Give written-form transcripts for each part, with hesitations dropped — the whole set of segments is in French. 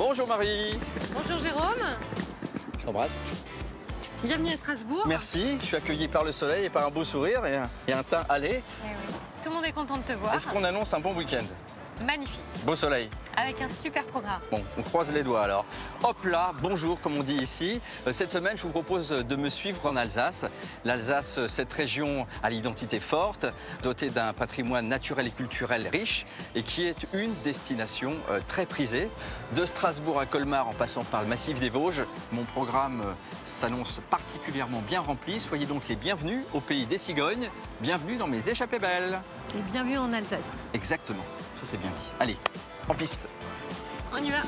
Bonjour Marie. Bonjour Jérôme, Je t'embrasse. bienvenue à Strasbourg. Merci, je suis accueilli par le soleil et par un beau sourire et un teint allé. Eh oui. Tout le monde est content de te voir. Est-ce qu'on annonce un bon week-end? Magnifique, Beau soleil. avec un super programme. Bon, on croise les doigts alors. Hop là, bonjour comme on dit ici. Cette semaine, je vous propose de me suivre en Alsace. L'Alsace, cette région à l'identité forte, dotée d'un patrimoine naturel et culturel riche et qui est une destination très prisée. De Strasbourg à Colmar en passant par le massif des Vosges, mon programme s'annonce particulièrement bien rempli. Soyez donc les bienvenus au pays des cigognes. Bienvenue dans mes échappées belles. Et bienvenue en Alsace. Exactement, ça c'est bien dit. Allez, en piste. On y va.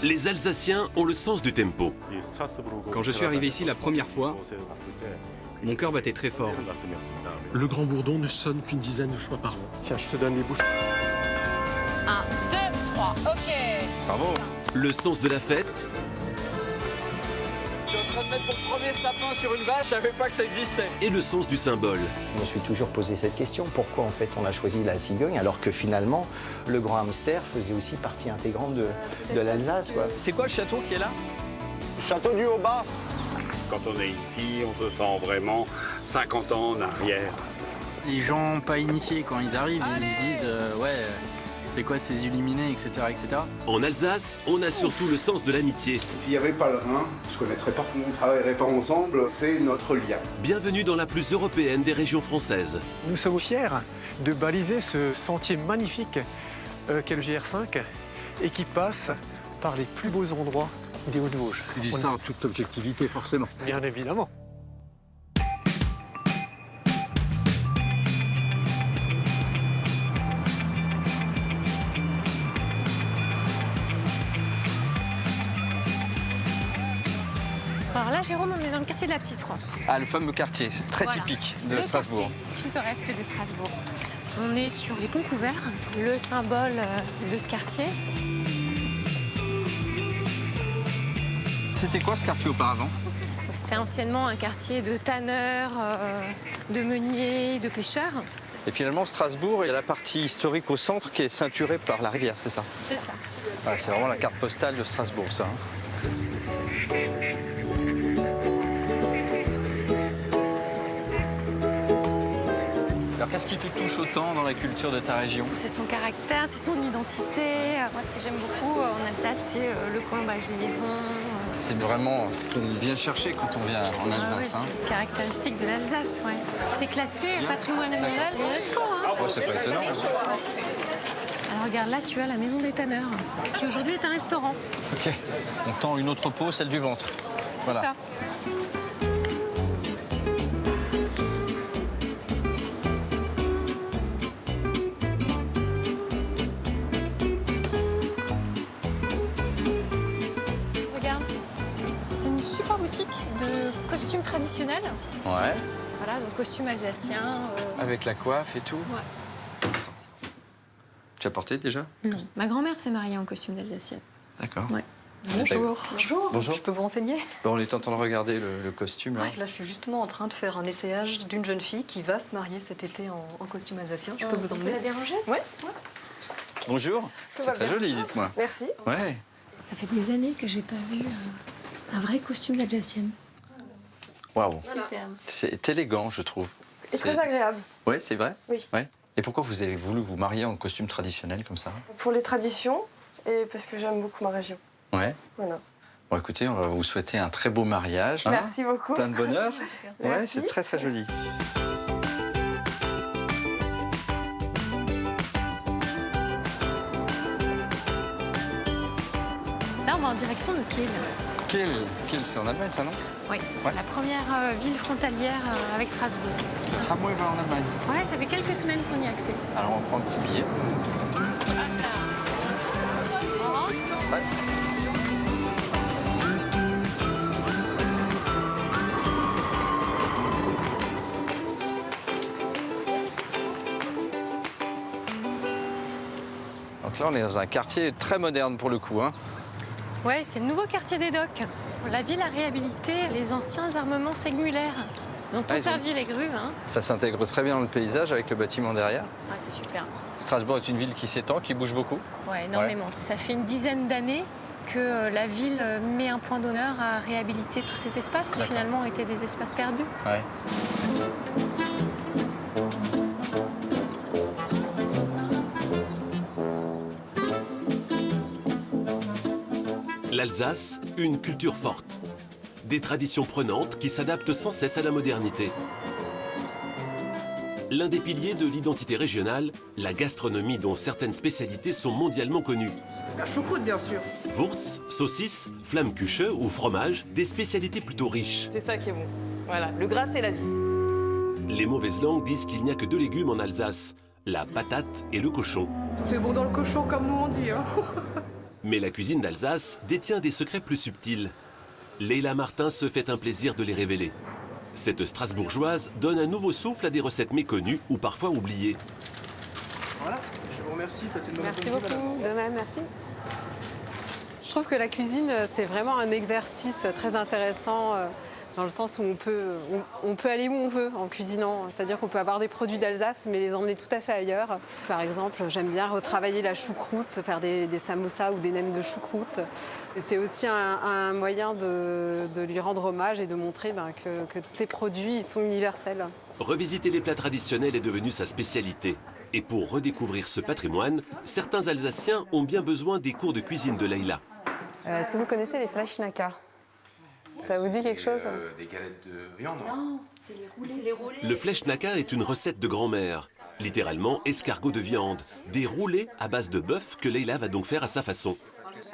Les Alsaciens ont le sens du tempo. Quand je suis arrivé ici la première fois, mon cœur battait très fort. Le Grand Bourdon ne sonne qu'une dizaine de fois par an. Tiens, je te donne les bouches. 1, 2, 3, ok. Bravo. Le sens de la fête, Je suis en train de mettre mon premier sapin sur une vache, je savais pas que ça existait. et le sens du symbole. Je me suis toujours posé cette question, pourquoi en fait on a choisi la cigogne alors que finalement le grand hamster faisait aussi partie intégrante de l'Alsace, quoi. C'est quoi le château qui est là? Château du Haut-Bas. Quand on est ici, on se sent vraiment 50 ans en arrière. Les gens pas initiés, quand ils arrivent, ils se disent ouais, c'est quoi ces illuminés, etc., etc. En Alsace, on a surtout le sens de l'amitié. S'il n'y avait pas le Rhin, je ne connaîtrais pas, on ne travaillerait pas ensemble, c'est notre lien. Bienvenue dans la plus européenne des régions françaises. Nous sommes fiers de baliser ce sentier magnifique qu'est le GR5 et qui passe par les plus beaux endroits des Hauts-de-Vosges. Tu dis ça en toute objectivité, forcément. Bien évidemment. Alors là, Jérôme, on est dans le quartier de la Petite France. Ah, le fameux quartier, c'est très Voilà. typique de Le Strasbourg. quartier pittoresque de Strasbourg. On est sur les ponts couverts, le symbole de ce quartier. C'était quoi ce quartier auparavant? C'était anciennement un quartier de tanneurs, de meuniers, de pêcheurs. Et finalement, Strasbourg, il y a la partie historique au centre qui est ceinturée par la rivière, c'est ça? C'est ça. Ah, c'est vraiment la carte postale de Strasbourg, ça. hein. Alors, qu'est-ce qui te touche autant dans la culture de ta région? C'est son caractère, c'est son identité. Moi, ce que j'aime beaucoup en Alsace, c'est le colombage des maisons. C'est vraiment ce qu'on vient chercher quand on vient en Alsace. hein. C'est caractéristique de l'Alsace, ouais. C'est classé patrimoine mondial de l'UNESCO. Hein. Ouais, c'est pas étonnant. Alors regarde, là, tu as la maison des tanneurs, qui aujourd'hui est un restaurant. Ok, on tend une autre peau, celle du ventre. C'est Voilà. ça. Regarde, c'est une super boutique de costumes traditionnels. Ouais, Voilà, donc costumes alsaciens. avec la coiffe et tout. Ouais. Tu as porté déjà? Non, ma grand-mère s'est mariée en costume d'alsacienne. D'accord. Ouais. Bonjour. Bonjour. Bonjour. Je peux vous renseigner? Bon, on est en train de regarder le costume là. Ouais, là, je suis justement en train de faire un essayage d'une jeune fille qui va se marier cet été en costume alsacien. Je peux vous emmener? la déranger? Ouais. Bonjour, Tout c'est va très bien. joli, dites-moi. Merci. Ouais. Ça fait des années que j'ai pas vu un vrai costume d'alsacienne. Waouh. Super. C'est élégant, je trouve. Et très agréable. Ouais, c'est vrai? Oui. Ouais. Et pourquoi vous avez voulu vous marier en costume traditionnel comme ça? Pour les traditions et parce que j'aime beaucoup ma région. Ouais. Voilà. Bon, écoutez, on va vous souhaiter un très beau mariage. hein. Merci beaucoup. Plein de bonheur. Ouais, Merci. c'est très très joli. Là, on va en direction de Kiel. Kiel, c'est en Allemagne, ça, non? Oui, c'est Ouais. la première ville frontalière avec Strasbourg. Le tramway va en Allemagne. Ouais, ça fait quelques semaines qu'on y a accès. Alors, on prend un petit billet. On rentre? Ouais. Donc là, on est dans un quartier très moderne pour le coup. Hein. Ouais, c'est le nouveau quartier des docks. La ville a réhabilité les anciens armements ségnulaires. Donc conserver les grues. Hein. Ça s'intègre très bien dans le paysage avec le bâtiment derrière. Ouais, c'est super. Strasbourg est une ville qui s'étend, qui bouge beaucoup. Ouais, énormément. Ouais. Ça fait une dizaine d'années que la ville met un point d'honneur à réhabiliter tous ces espaces qui finalement étaient des espaces perdus. Ouais. L'Alsace, une culture forte. Des traditions prenantes qui s'adaptent sans cesse à la modernité. L'un des piliers de l'identité régionale, la gastronomie dont certaines spécialités sont mondialement connues. La choucroute, bien sûr. Wurst, saucisses, Flammkuche ou fromage, des spécialités plutôt riches. C'est ça qui est bon. Voilà, le gras, c'est la vie. Les mauvaises langues disent qu'il n'y a que 2 légumes en Alsace, la patate et le cochon. Tout est bon dans le cochon, comme nous on dit. Hein. Mais la cuisine d'Alsace détient des secrets plus subtils. Leila Martin se fait un plaisir de les révéler. Cette Strasbourgeoise donne un nouveau souffle à des recettes méconnues ou parfois oubliées. Voilà, je vous remercie. Passez une bonne Merci beaucoup. De même, merci. Je trouve que la cuisine, c'est vraiment un exercice très intéressant dans le sens où on peut aller où on veut en cuisinant. C'est-à-dire qu'on peut avoir des produits d'Alsace mais les emmener tout à fait ailleurs. Par exemple, j'aime bien retravailler la choucroute, faire des samoussas ou des nems de choucroute. Et c'est aussi un moyen de lui rendre hommage et de montrer que ces produits ils sont universels. Revisiter les plats traditionnels est devenu sa spécialité. Et pour redécouvrir ce patrimoine, certains Alsaciens ont bien besoin des cours de cuisine de Leila. Est-ce que vous connaissez les Fleischnacker ? Ça vous dit quelque chose ? Des galettes de viande. Non, c'est les roulés. Le Fleischnacker est une recette de grand-mère. Littéralement, escargot de viande. Des roulés à base de bœuf que Leila va donc faire à sa façon.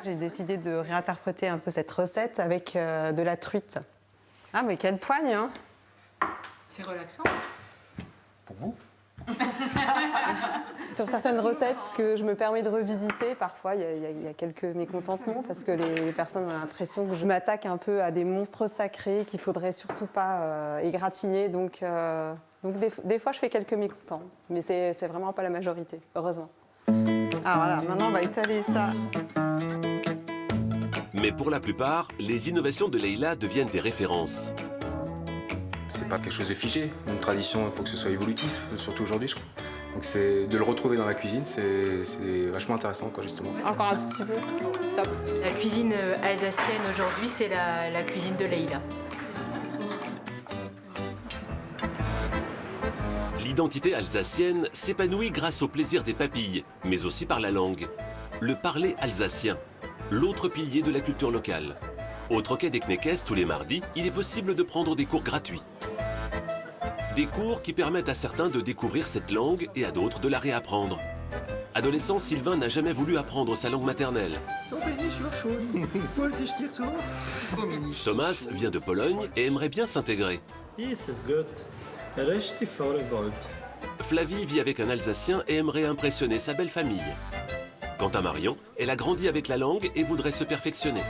J'ai décidé de réinterpréter un peu cette recette avec de la truite. Ah, mais quelle poigne, hein ! C'est relaxant. Pour vous ? Sur certaines recettes que je me permets de revisiter, parfois il y a quelques mécontentements parce que les personnes ont l'impression que je m'attaque un peu à des monstres sacrés qu'il ne faudrait surtout pas égratigner. Donc des fois je fais quelques mécontents, mais c'est vraiment pas la majorité, heureusement. Ah voilà, maintenant on va étaler ça. Mais pour la plupart, les innovations de Leila deviennent des références. C'est pas quelque chose de figé. Une tradition, il faut que ce soit évolutif, surtout aujourd'hui, je crois. Donc c'est de le retrouver dans la cuisine, c'est vachement intéressant, quoi, justement. Encore un tout petit peu. Top. La cuisine alsacienne aujourd'hui, c'est la cuisine de Leila. L'identité alsacienne s'épanouit grâce au plaisir des papilles, mais aussi par la langue. Le parler alsacien, l'autre pilier de la culture locale. Au Troquet des Kneckes, tous les mardis, il est possible de prendre des cours gratuits. Des cours qui permettent à certains de découvrir cette langue et à d'autres de la réapprendre. Adolescent, Sylvain n'a jamais voulu apprendre sa langue maternelle. Thomas vient de Pologne et aimerait bien s'intégrer. Flavie vit avec un Alsacien et aimerait impressionner sa belle famille. Quant à Marion, elle a grandi avec la langue et voudrait se perfectionner.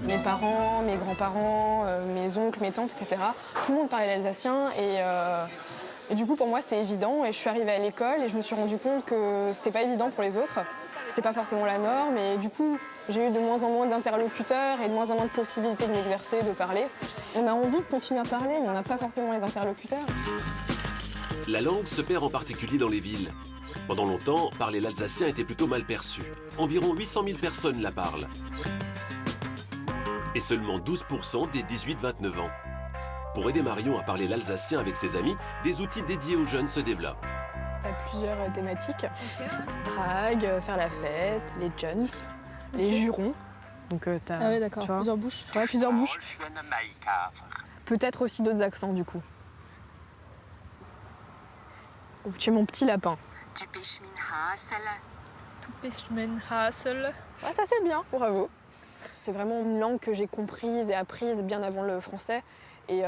Mes parents, mes grands-parents, mes oncles, mes tantes, etc. Tout le monde parlait l'alsacien et du coup pour moi c'était évident et je suis arrivée à l'école et je me suis rendu compte que c'était pas évident pour les autres. C'était pas forcément la norme et du coup j'ai eu de moins en moins d'interlocuteurs et de moins en moins de possibilités de m'exercer, de parler. On a envie de continuer à parler mais on n'a pas forcément les interlocuteurs. La langue se perd en particulier dans les villes. Pendant longtemps, parler l'alsacien était plutôt mal perçu. Environ 800 000 personnes la parlent. Et seulement 12% des 18-29 ans. Pour aider Marion à parler l'alsacien avec ses amis, des outils dédiés aux jeunes se développent. Tu as plusieurs thématiques. Drague, faire la fête, les jeunes, les jurons. Donc t'as, ah ouais d'accord, plusieurs bouches. Ouais, plusieurs bouches. Peut-être aussi d'autres accents du coup. Oh, tu es mon petit lapin. Tu pêches min hasel. Ah, ça c'est bien, bravo. C'est vraiment une langue que j'ai comprise et apprise bien avant le français. Et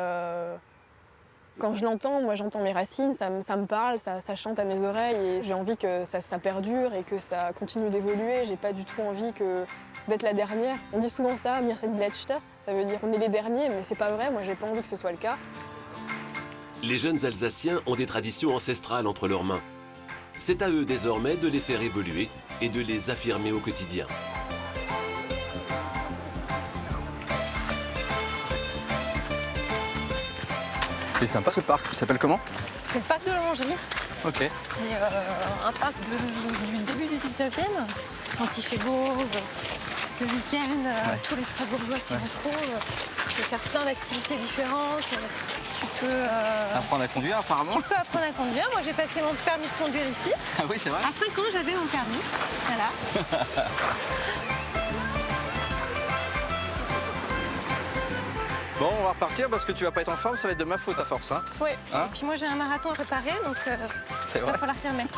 quand je l'entends, moi j'entends mes racines, ça me parle, ça chante à mes oreilles et j'ai envie que ça perdure et que ça continue d'évoluer. J'ai pas du tout envie d'être la dernière. On dit souvent ça, mir sind letzte, ça veut dire on est les derniers, mais c'est pas vrai, moi j'ai pas envie que ce soit le cas. Les jeunes Alsaciens ont des traditions ancestrales entre leurs mains. C'est à eux désormais de les faire évoluer et de les affirmer au quotidien. C'est sympa ce parc, il s'appelle comment? C'est le parc de l'Orangerie. Ok. C'est un parc du début du 19e, quand il fait beau, le week-end, tous les Strasbourgeois s'y retrouvent. Tu peux faire plein d'activités différentes. Tu peux apprendre à conduire apparemment. Tu peux apprendre à conduire. Moi j'ai passé mon permis de conduire ici. Ah oui, c'est vrai. À 5 ans j'avais mon permis. Voilà. Bon, on va repartir parce que tu vas pas être en forme, ça va être de ma faute à force. Hein. Oui, hein? Et puis moi j'ai un marathon à préparer, donc il va falloir s'y remettre.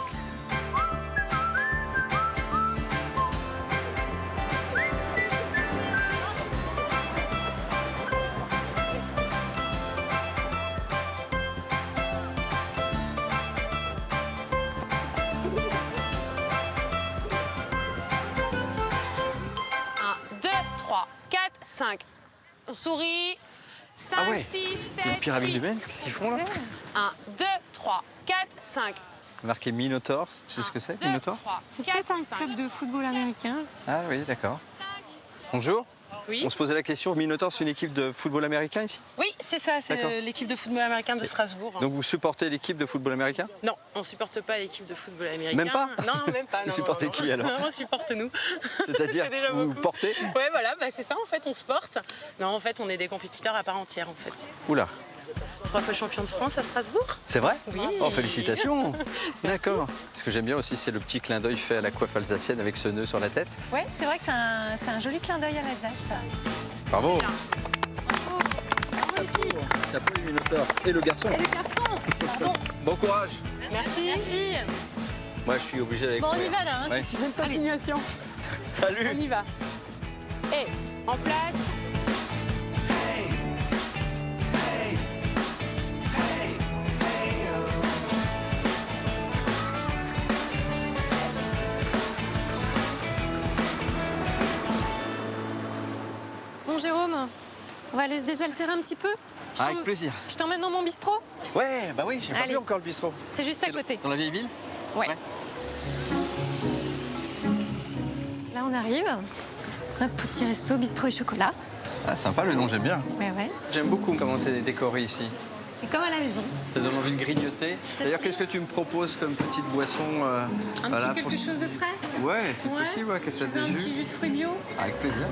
Souris. 5, ah ouais. 6, 7, c'est le pyramide du Ben, qu'est-ce qu'ils font là? 1, 2, 3, 4, 5. Marqué Minotaur, tu sais ce que c'est, Minotaur? C'est peut-être un club de football américain. Ah oui, d'accord. Bonjour. Oui. On se posait la question, Minotaur, c'est une équipe de football américain ici? Oui, c'est ça, c'est l'équipe de football américain de Strasbourg. Donc vous supportez l'équipe de football américain? Non, on ne supporte pas l'équipe de football américain. Même pas? Non, même pas. Vous supportez qui alors? On supporte nous. C'est-à-dire vous portez? Oui, voilà, bah, c'est ça en fait, on se porte. Non, en fait, on est des compétiteurs à part entière en fait. Oula. 3 fois champion de France à Strasbourg. C'est vrai? Oui. Oh, félicitations. D'accord. Ce que j'aime bien aussi, c'est le petit clin d'œil fait à la coiffe alsacienne avec ce nœud sur la tête. Oui, c'est vrai que c'est un joli clin d'œil à l'Alsace. Bravo. Bravo. Bravo les filles. Chapeau les Minotaurs. Et le garçon. Et le garçon. Pardon. Bon courage. Merci. Merci. Moi, je suis obligé d'aller. Bon, on y va là, hein, ouais. c'est une continuation. Salut. On y va. Et en place. Bon Jérôme, on va aller se désaltérer un petit peu. Avec plaisir. Je t'emmène dans mon bistrot? Ouais, bah oui, j'ai pas vu encore le bistrot. C'est juste à côté. Dans la vieille ville? Ouais. Là on arrive. Notre petit resto, bistrot et chocolat. Ah, sympa le nom, j'aime bien. Ouais, ouais. J'aime beaucoup comment c'est décoré ici. C'est comme à la maison. Ça donne envie de grignoter. D'ailleurs, qu'est-ce que tu me proposes comme petite boisson Un voilà, petit quelque chose de frais? Ouais, c'est possible, ouais, que ça Un petit jus de fruits bio? Avec plaisir.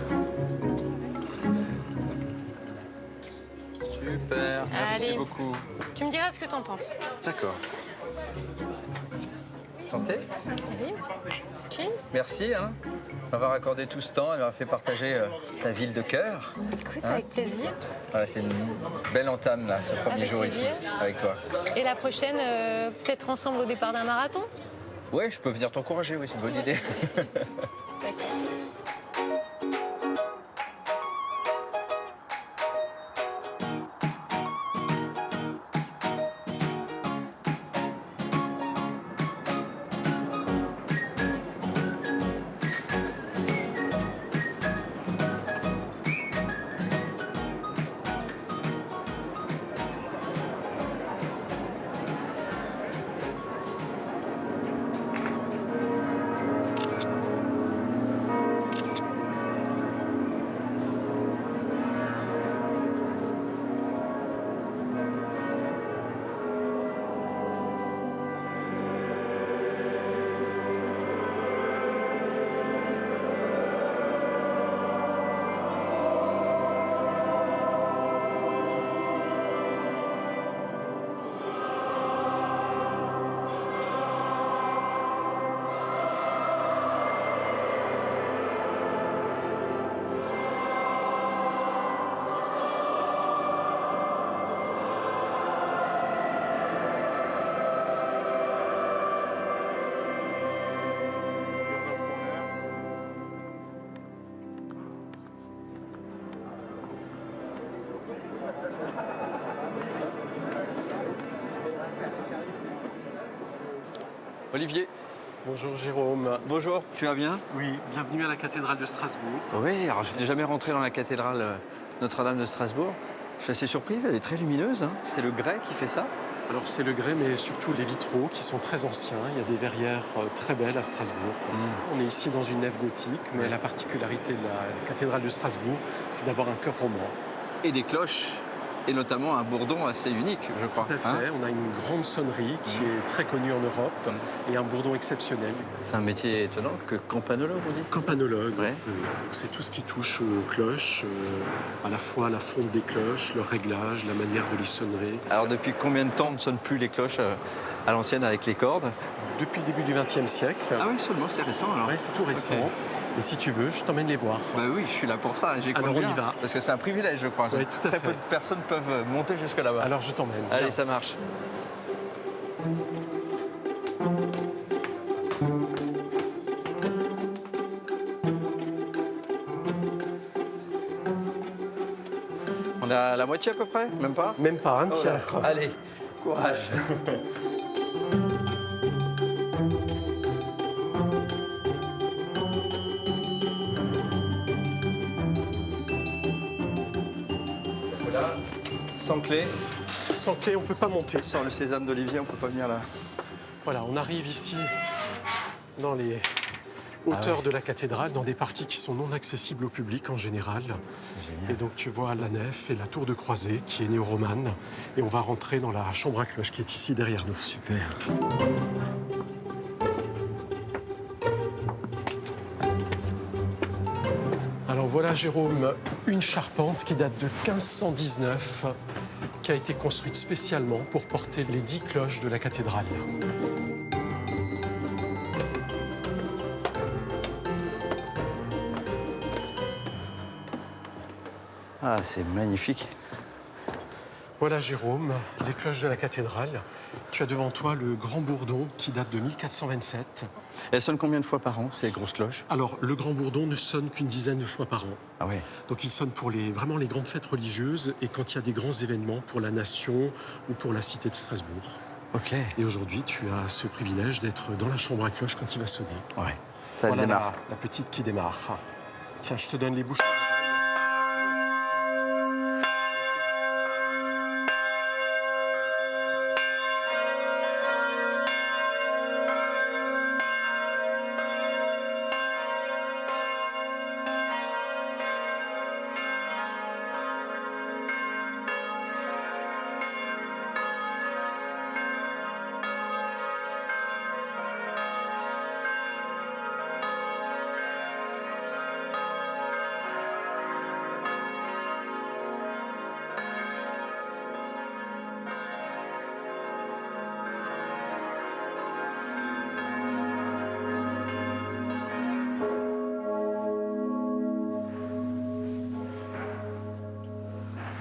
Super, merci beaucoup. Tu me diras ce que t'en penses. D'accord. Santé. Allez, chill. Merci hein, d'avoir accordé tout ce temps et d'avoir fait partager ta ville de cœur. Écoute, avec plaisir. Voilà, c'est une belle entame là, ce premier jour ici, avec toi. Et la prochaine, peut-être ensemble au départ d'un marathon? Ouais, je peux venir t'encourager, oui, c'est une bonne idée. Olivier. Bonjour Jérôme. Bonjour, tu vas bien? Oui, bienvenue à la cathédrale de Strasbourg. Oui, alors je n'étais jamais rentré dans la cathédrale Notre-Dame de Strasbourg. Je suis assez surpris, elle est très lumineuse. Hein. C'est le grès qui fait ça? Alors c'est le grès, mais surtout les vitraux qui sont très anciens. Il y a des verrières très belles à Strasbourg. On est ici dans une nef gothique, mais la particularité de la cathédrale de Strasbourg, c'est d'avoir un chœur roman. Et des cloches et notamment un bourdon assez unique, je crois. Tout à fait, on a une grande sonnerie qui est très connue en Europe et un bourdon exceptionnel. C'est un métier étonnant, que campanologue on dit. Campanologue, c'est tout ce qui touche aux cloches, à la fois la fonte des cloches, leur réglage, la manière de les sonner. Alors depuis combien de temps on ne sonne plus les cloches à l'ancienne avec les cordes? Depuis le début du XXe siècle. Ah oui, seulement, c'est récent alors. Oui, c'est tout récent. Okay. Et si tu veux, je t'emmène les voir. Bah oui, je suis là pour ça. Alors on y va. Parce que c'est un privilège, je crois. Oui, tout à fait. Très peu de personnes peuvent monter jusque là-bas. Alors je t'emmène. Allez, ça marche. On a la moitié à peu près? Même pas? Même pas, un tiers. Allez, courage. Voilà, sans clé. Sans clé, on ne peut pas monter. Sans le sésame d'Olivier, on ne peut pas venir là. Voilà, on arrive ici dans les hauteurs de la cathédrale, dans des parties qui sont non accessibles au public en général. Et donc tu vois la nef et la tour de croisée qui est néo-romane. Et on va rentrer dans la chambre à cloche qui est ici derrière nous. Super. Alors voilà, Jérôme, une charpente qui date de 1519, qui a été construite spécialement pour porter les 10 cloches de la cathédrale. Ah, c'est magnifique. Voilà, Jérôme, les cloches de la cathédrale. Tu as devant toi le Grand Bourdon qui date de 1427. Elles sonnent combien de fois par an, ces grosses cloches? Alors, le Grand Bourdon ne sonne qu'une dizaine de fois par an. Ah oui. Donc, il sonne pour vraiment les grandes fêtes religieuses et quand il y a des grands événements pour la nation ou pour la cité de Strasbourg. Ok. Et aujourd'hui, tu as ce privilège d'être dans la chambre à cloche quand il va sonner. Ouais. Ça voilà démarre. La petite qui démarre. Tiens, je te donne les bouchons.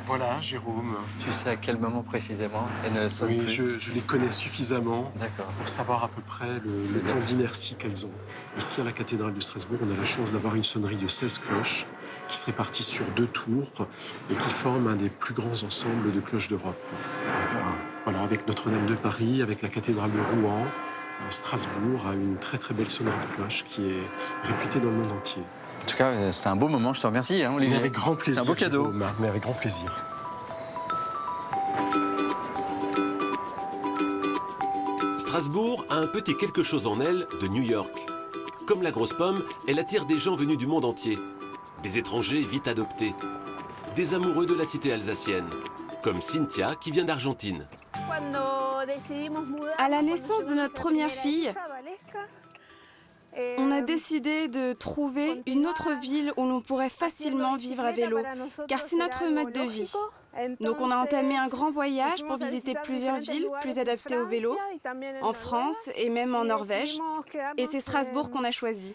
Voilà, Jérôme. Tu sais à quel moment précisément elle ne sonne Oui, plus? je les connais suffisamment pour savoir à peu près le temps d'inertie qu'elles ont. Ici, à la cathédrale de Strasbourg, on a la chance d'avoir une sonnerie de 16 cloches qui se répartissent sur 2 tours et qui forment un des plus grands ensembles de cloches d'Europe. Voilà, avec Notre-Dame de Paris, avec la cathédrale de Rouen, Strasbourg a une très très belle sonnerie de cloches qui est réputée dans le monde entier. En tout cas, c'était un beau moment, je te remercie, hein, Olivier. Mais avec grand plaisir. C'est un beau cadeau. Jérôme, mais avec grand plaisir. Strasbourg a un petit quelque chose en elle de New York. Comme la grosse pomme, elle attire des gens venus du monde entier. Des étrangers vite adoptés. Des amoureux de la cité alsacienne. Comme Cynthia qui vient d'Argentine. À la naissance de notre première fille, on a décidé de trouver une autre ville où l'on pourrait facilement vivre à vélo, car c'est notre mode de vie. Donc on a entamé un grand voyage pour visiter plusieurs villes plus adaptées au vélo, en France et même en Norvège. Et c'est Strasbourg qu'on a choisi.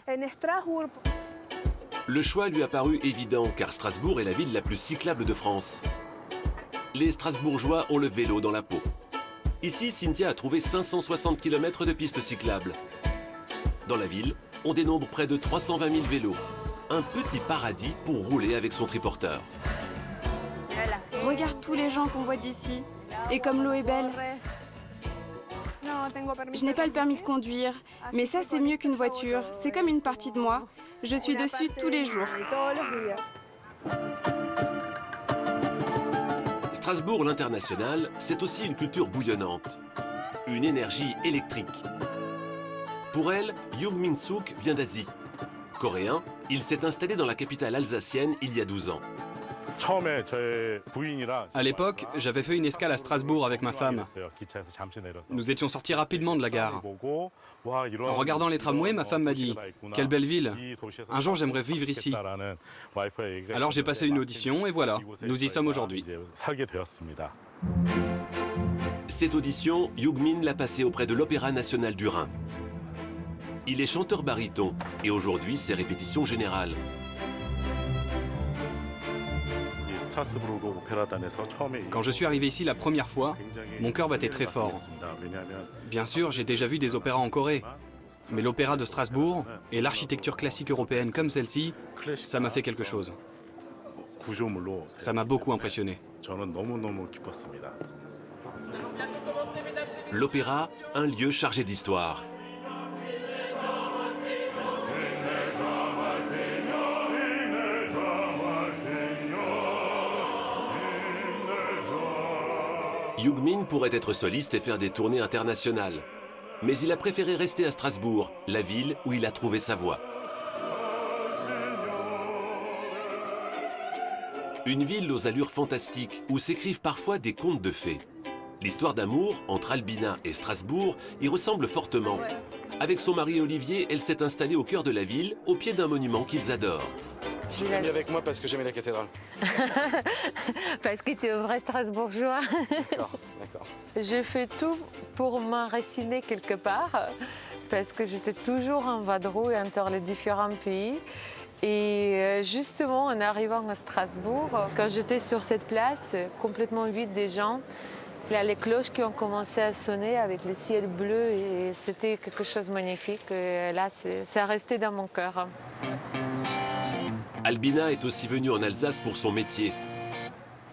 Le choix lui a paru évident, car Strasbourg est la ville la plus cyclable de France. Les Strasbourgeois ont le vélo dans la peau. Ici, Cynthia a trouvé 560 km de pistes cyclables. Dans la ville, on dénombre près de 320 000 vélos. Un petit paradis pour rouler avec son triporteur. Regarde tous les gens qu'on voit d'ici. Et comme l'eau est belle. Je n'ai pas le permis de conduire, mais ça c'est mieux qu'une voiture. C'est comme une partie de moi. Je suis dessus tous les jours. Strasbourg, l'international, c'est aussi une culture bouillonnante. Une énergie électrique. Pour elle, Young Min-suk vient d'Asie. Coréen, il s'est installé dans la capitale alsacienne il y a 12 ans. À l'époque, j'avais fait une escale à Strasbourg avec ma femme. Nous étions sortis rapidement de la gare. En regardant les tramways, ma femme m'a dit « Quelle belle ville! Un jour, j'aimerais vivre ici. » Alors j'ai passé une audition et voilà, nous y sommes aujourd'hui. Cette audition, Yougmin l'a passée auprès de l'Opéra national du Rhin. Il est chanteur baryton et aujourd'hui, c'est répétition générale. Quand je suis arrivé ici la première fois, mon cœur battait très fort. Bien sûr, j'ai déjà vu des opéras en Corée, mais l'opéra de Strasbourg et l'architecture classique européenne comme celle-ci, ça m'a fait quelque chose. Ça m'a beaucoup impressionné. L'opéra, un lieu chargé d'histoire. Yougmin pourrait être soliste et faire des tournées internationales. Mais il a préféré rester à Strasbourg, la ville où il a trouvé sa voie. Une ville aux allures fantastiques où s'écrivent parfois des contes de fées. L'histoire d'amour entre Albina et Strasbourg y ressemble fortement. Avec son mari Olivier, elle s'est installée au cœur de la ville, au pied d'un monument qu'ils adorent. Je l'ai mis avec moi parce que j'aimais la cathédrale. Parce que tu es un vrai Strasbourgeois. D'accord. Je fais tout pour m'enraciner quelque part, parce que j'étais toujours en vadrouille entre les différents pays. Et justement, en arrivant à Strasbourg, quand j'étais sur cette place, complètement vide des gens, il y a les cloches qui ont commencé à sonner avec le ciel bleu et c'était quelque chose de magnifique. Et là, c'est resté dans mon cœur. Albina est aussi venue en Alsace pour son métier.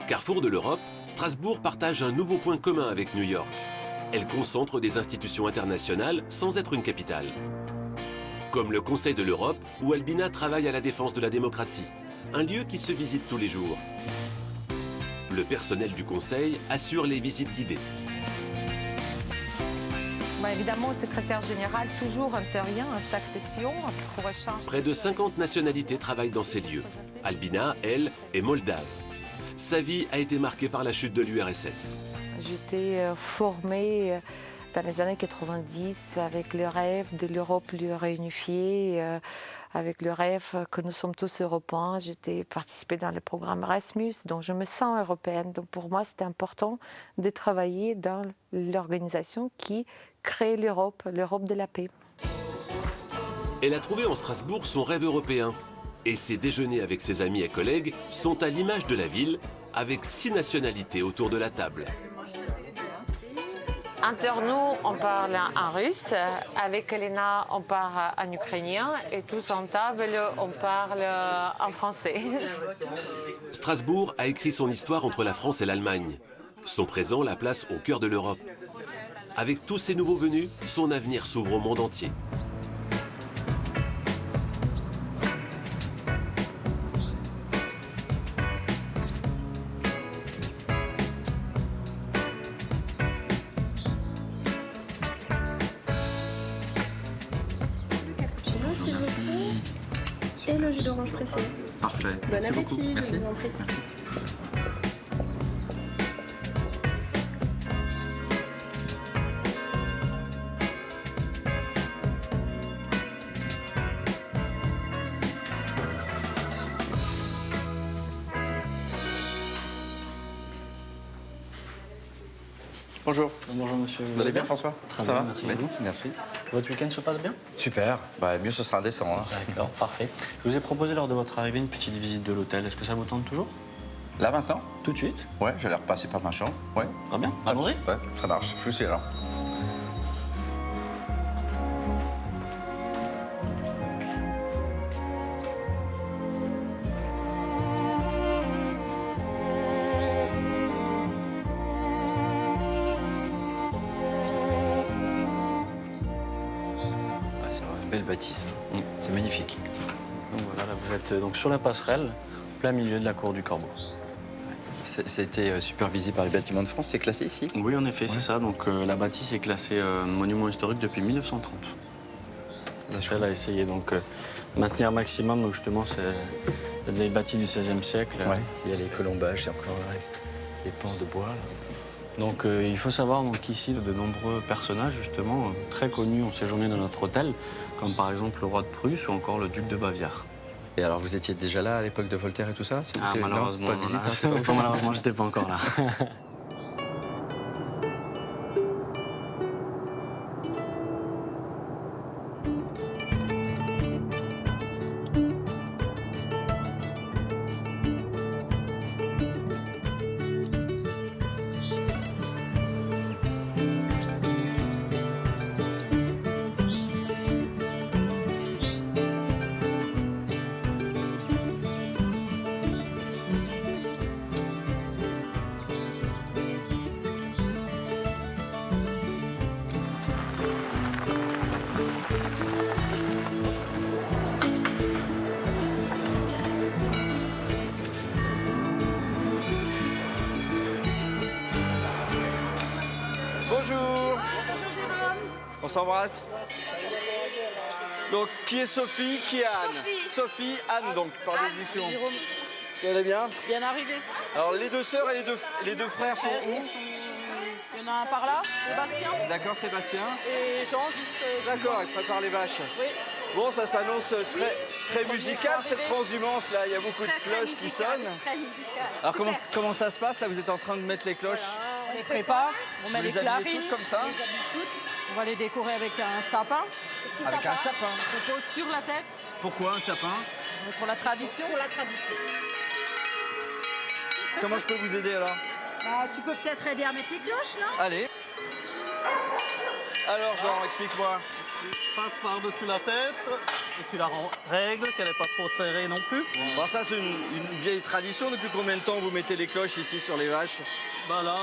Carrefour de l'Europe, Strasbourg partage un nouveau point commun avec New York. Elle concentre des institutions internationales sans être une capitale. Comme le Conseil de l'Europe, où Albina travaille à la défense de la démocratie, un lieu qui se visite tous les jours. Le personnel du Conseil assure les visites guidées. Évidemment, le secrétaire général toujours intervient à chaque session pour échanger. Près de 50 nationalités travaillent dans ces lieux. Albina, elle, est moldave. Sa vie a été marquée par la chute de l'URSS. J'étais formée dans les années 90 avec le rêve de l'Europe réunifiée, avec le rêve que nous sommes tous européens. J'ai participé dans le programme Erasmus, donc je me sens européenne. Donc pour moi, c'était important de travailler dans l'organisation qui crée l'Europe de la paix. Elle a trouvé en Strasbourg son rêve européen. Et ses déjeuners avec ses amis et collègues sont à l'image de la ville, avec 6 nationalités autour de la table. Entre nous, on parle en russe. Avec Elena, on parle en ukrainien. Et tous en table, on parle en français. Strasbourg a écrit son histoire entre la France et l'Allemagne. Son présent la place au cœur de l'Europe. Avec tous ces nouveaux venus, son avenir s'ouvre au monde entier. Et le jus d'orange pressé. Parfait. Bon appétit, Merci. je vous en prie. Merci. Bonjour. Bonjour monsieur. Vous allez bien François? Très Ça bien, va? merci. Oui, Vous merci. Votre week-end se passe bien? Super. Bah, mieux ce sera indécent. Hein. D'accord, parfait. Je vous ai proposé lors de votre arrivée une petite visite de l'hôtel. Est-ce que ça vous tente toujours? Là maintenant? Tout de suite? Ouais, j'allais repasser par ma chambre. Ouais. Très bien, allons-y. Ouais, ça marche. Je vous suis là. Belle bâtisse. C'est magnifique. Donc voilà, là vous êtes donc sur la passerelle, plein milieu de la cour du Corbeau. C'était supervisé par les bâtiments de France, c'est classé ici? Oui, en effet, c'est ça. Donc la bâtisse est classée monument historique depuis 1930. Elle a essayé donc maintenir un maximum donc justement Les bâtis du XVIe siècle. Ouais. Il y a les colombages, il y a encore les pans de bois. Donc il faut savoir qu'ici, de nombreux personnages, justement, très connus ont séjourné dans notre hôtel, comme par exemple le roi de Prusse ou encore le duc de Bavière. Et alors, vous étiez déjà là à l'époque de Voltaire et tout ça? Ah, malheureusement, pas de visite, malheureusement, j'étais pas encore là. Bonjour. On s'embrasse. Donc, qui est Sophie, qui est Anne? Sophie, Anne, donc, par déduction. Vous allez bien? Bien arrivé. Alors, les deux sœurs et les deux frères sont où? Il y en a un par là, Sébastien. D'accord, Sébastien. Et Jean, juste. D'accord, il prépare les vaches. Oui. Bon, ça s'annonce très musical, cette transhumance, là. Il y a beaucoup de cloches qui sonnent. Très musical. Alors, comment ça se passe, là? Vous êtes en train de mettre les cloches? On les prépare, on met les habillez clarines. toutes comme ça? On va les décorer avec un sapin. Avec un sapin? On pose sur la tête. Pourquoi un sapin? Pour la tradition. Pour la tradition. Comment je peux vous aider, alors? Tu peux peut-être aider à mettre les cloches, non? Allez. Alors, Jean, explique-moi. Tu passes par-dessus la tête et tu la règles, qu'elle n'est pas trop serrée non plus. Bon, ça, c'est une vieille tradition. Depuis combien de temps vous mettez les cloches ici sur les vaches? Bah là,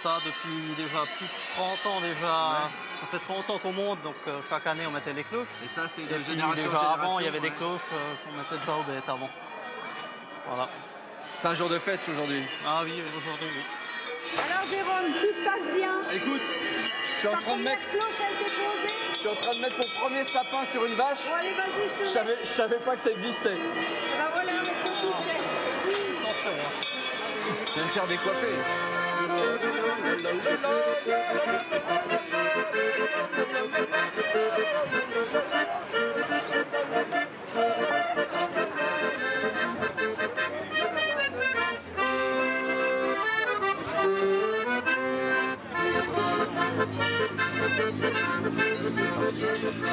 ça depuis déjà plus de 30 ans déjà. Ça fait 30 ans qu'on monte, donc chaque année on mettait les cloches. Et ça, c'est de Depuis génération en déjà génération? avant, il y avait des cloches qu'on mettait déjà aux bêtes avant. Voilà. C'est un jour de fête aujourd'hui? Ah oui, aujourd'hui, oui. Alors Jérôme, tout se passe bien? Écoute, je suis en train de mettre... cloche a été posée? Je suis en train de mettre mon premier sapin sur une vache. Bon, allez, vas-y, je te laisse. Je savais pas que ça existait. Bah voilà, maintenant tu sais. Je vais me faire décoiffer.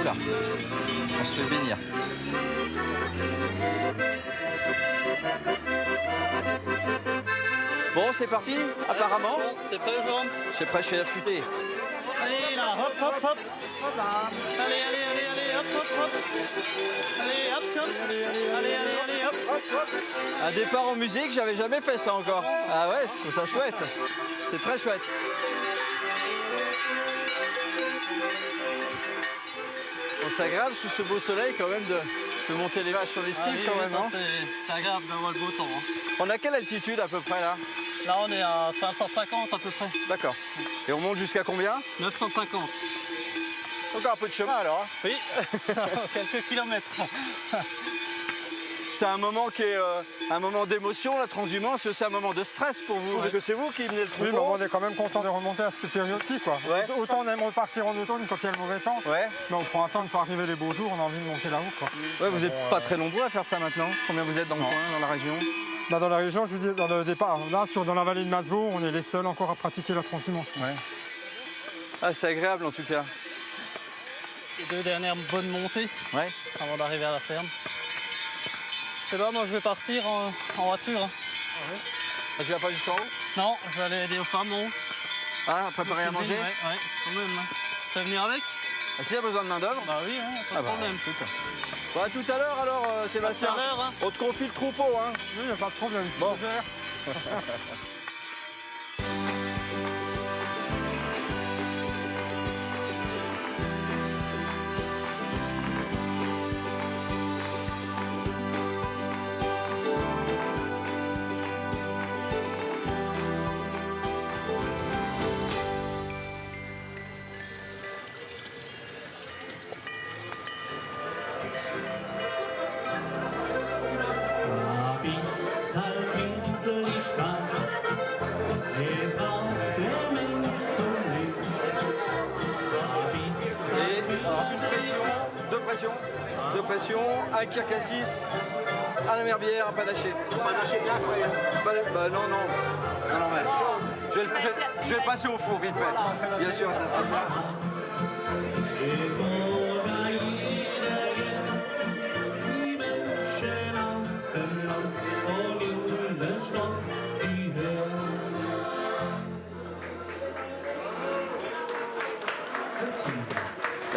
Oula, on se fait bénir. Bon, c'est parti, apparemment. T'es prêt, Jean? Je suis prêt, je suis affûté. Allez, là, hop, hop, hop. Allez, allez, allez, allez, hop, hop, hop. Allez, hop, hop. Allez, allez, allez, hop, hop, hop. Un départ en musique, j'avais jamais fait ça encore. Ah ouais, je trouve ça chouette. C'est très chouette. Bon, c'est agréable sous ce beau soleil quand même de monter les vaches sur les styles quand même, hein. C'est agréable d'avoir le beau temps. Hein. On a quelle altitude à peu près là? Là, on est à 550 à peu près. D'accord. Et on monte jusqu'à combien? 950. Encore un peu de chemin alors, hein. Oui, quelques kilomètres. C'est un moment qui est un moment d'émotion, la transhumance, c'est aussi un moment de stress pour vous, parce que c'est vous qui menez le troupeau. Oui, mais on est quand même content de remonter à cette période-ci, quoi. Ouais. Autant on aime repartir en automne quand il y a le mauvais temps, ouais. Mais au printemps, une fois arriver les beaux jours, on a envie de monter là-haut, quoi. Ouais, vous n'êtes pas très nombreux à faire ça maintenant? Combien vous êtes dans le coin, dans la région? Bah, dans la région, je vous dis, dans le départ, là, dans la vallée de Masevaux, on est les seuls encore à pratiquer la transhumance. Ouais. Ah, c'est agréable en tout cas. Les deux dernières bonnes montées, ouais, avant d'arriver à la ferme. C'est là, moi je vais partir en voiture. Hein. Ah ouais. Tu vas pas juste en haut? Non, je vais aller aider aux femmes en haut. Ah, préparer à manger? Ouais, quand même. Hein. Tu vas venir avec? Ah, s'il y a besoin de main d'œuvre? Bah oui, hein, pas de problème. Bon, à tout à l'heure alors, Sébastien. À tout à l'heure, hein. On te confie le troupeau, hein? Oui, y a pas de problème. Bon. un Kirkassis, à la merbière, un panaché. Panaché bien frais. Bah non, non. Non, non, mais je vais le passer au four vite fait. Bien sûr, ça sera fait.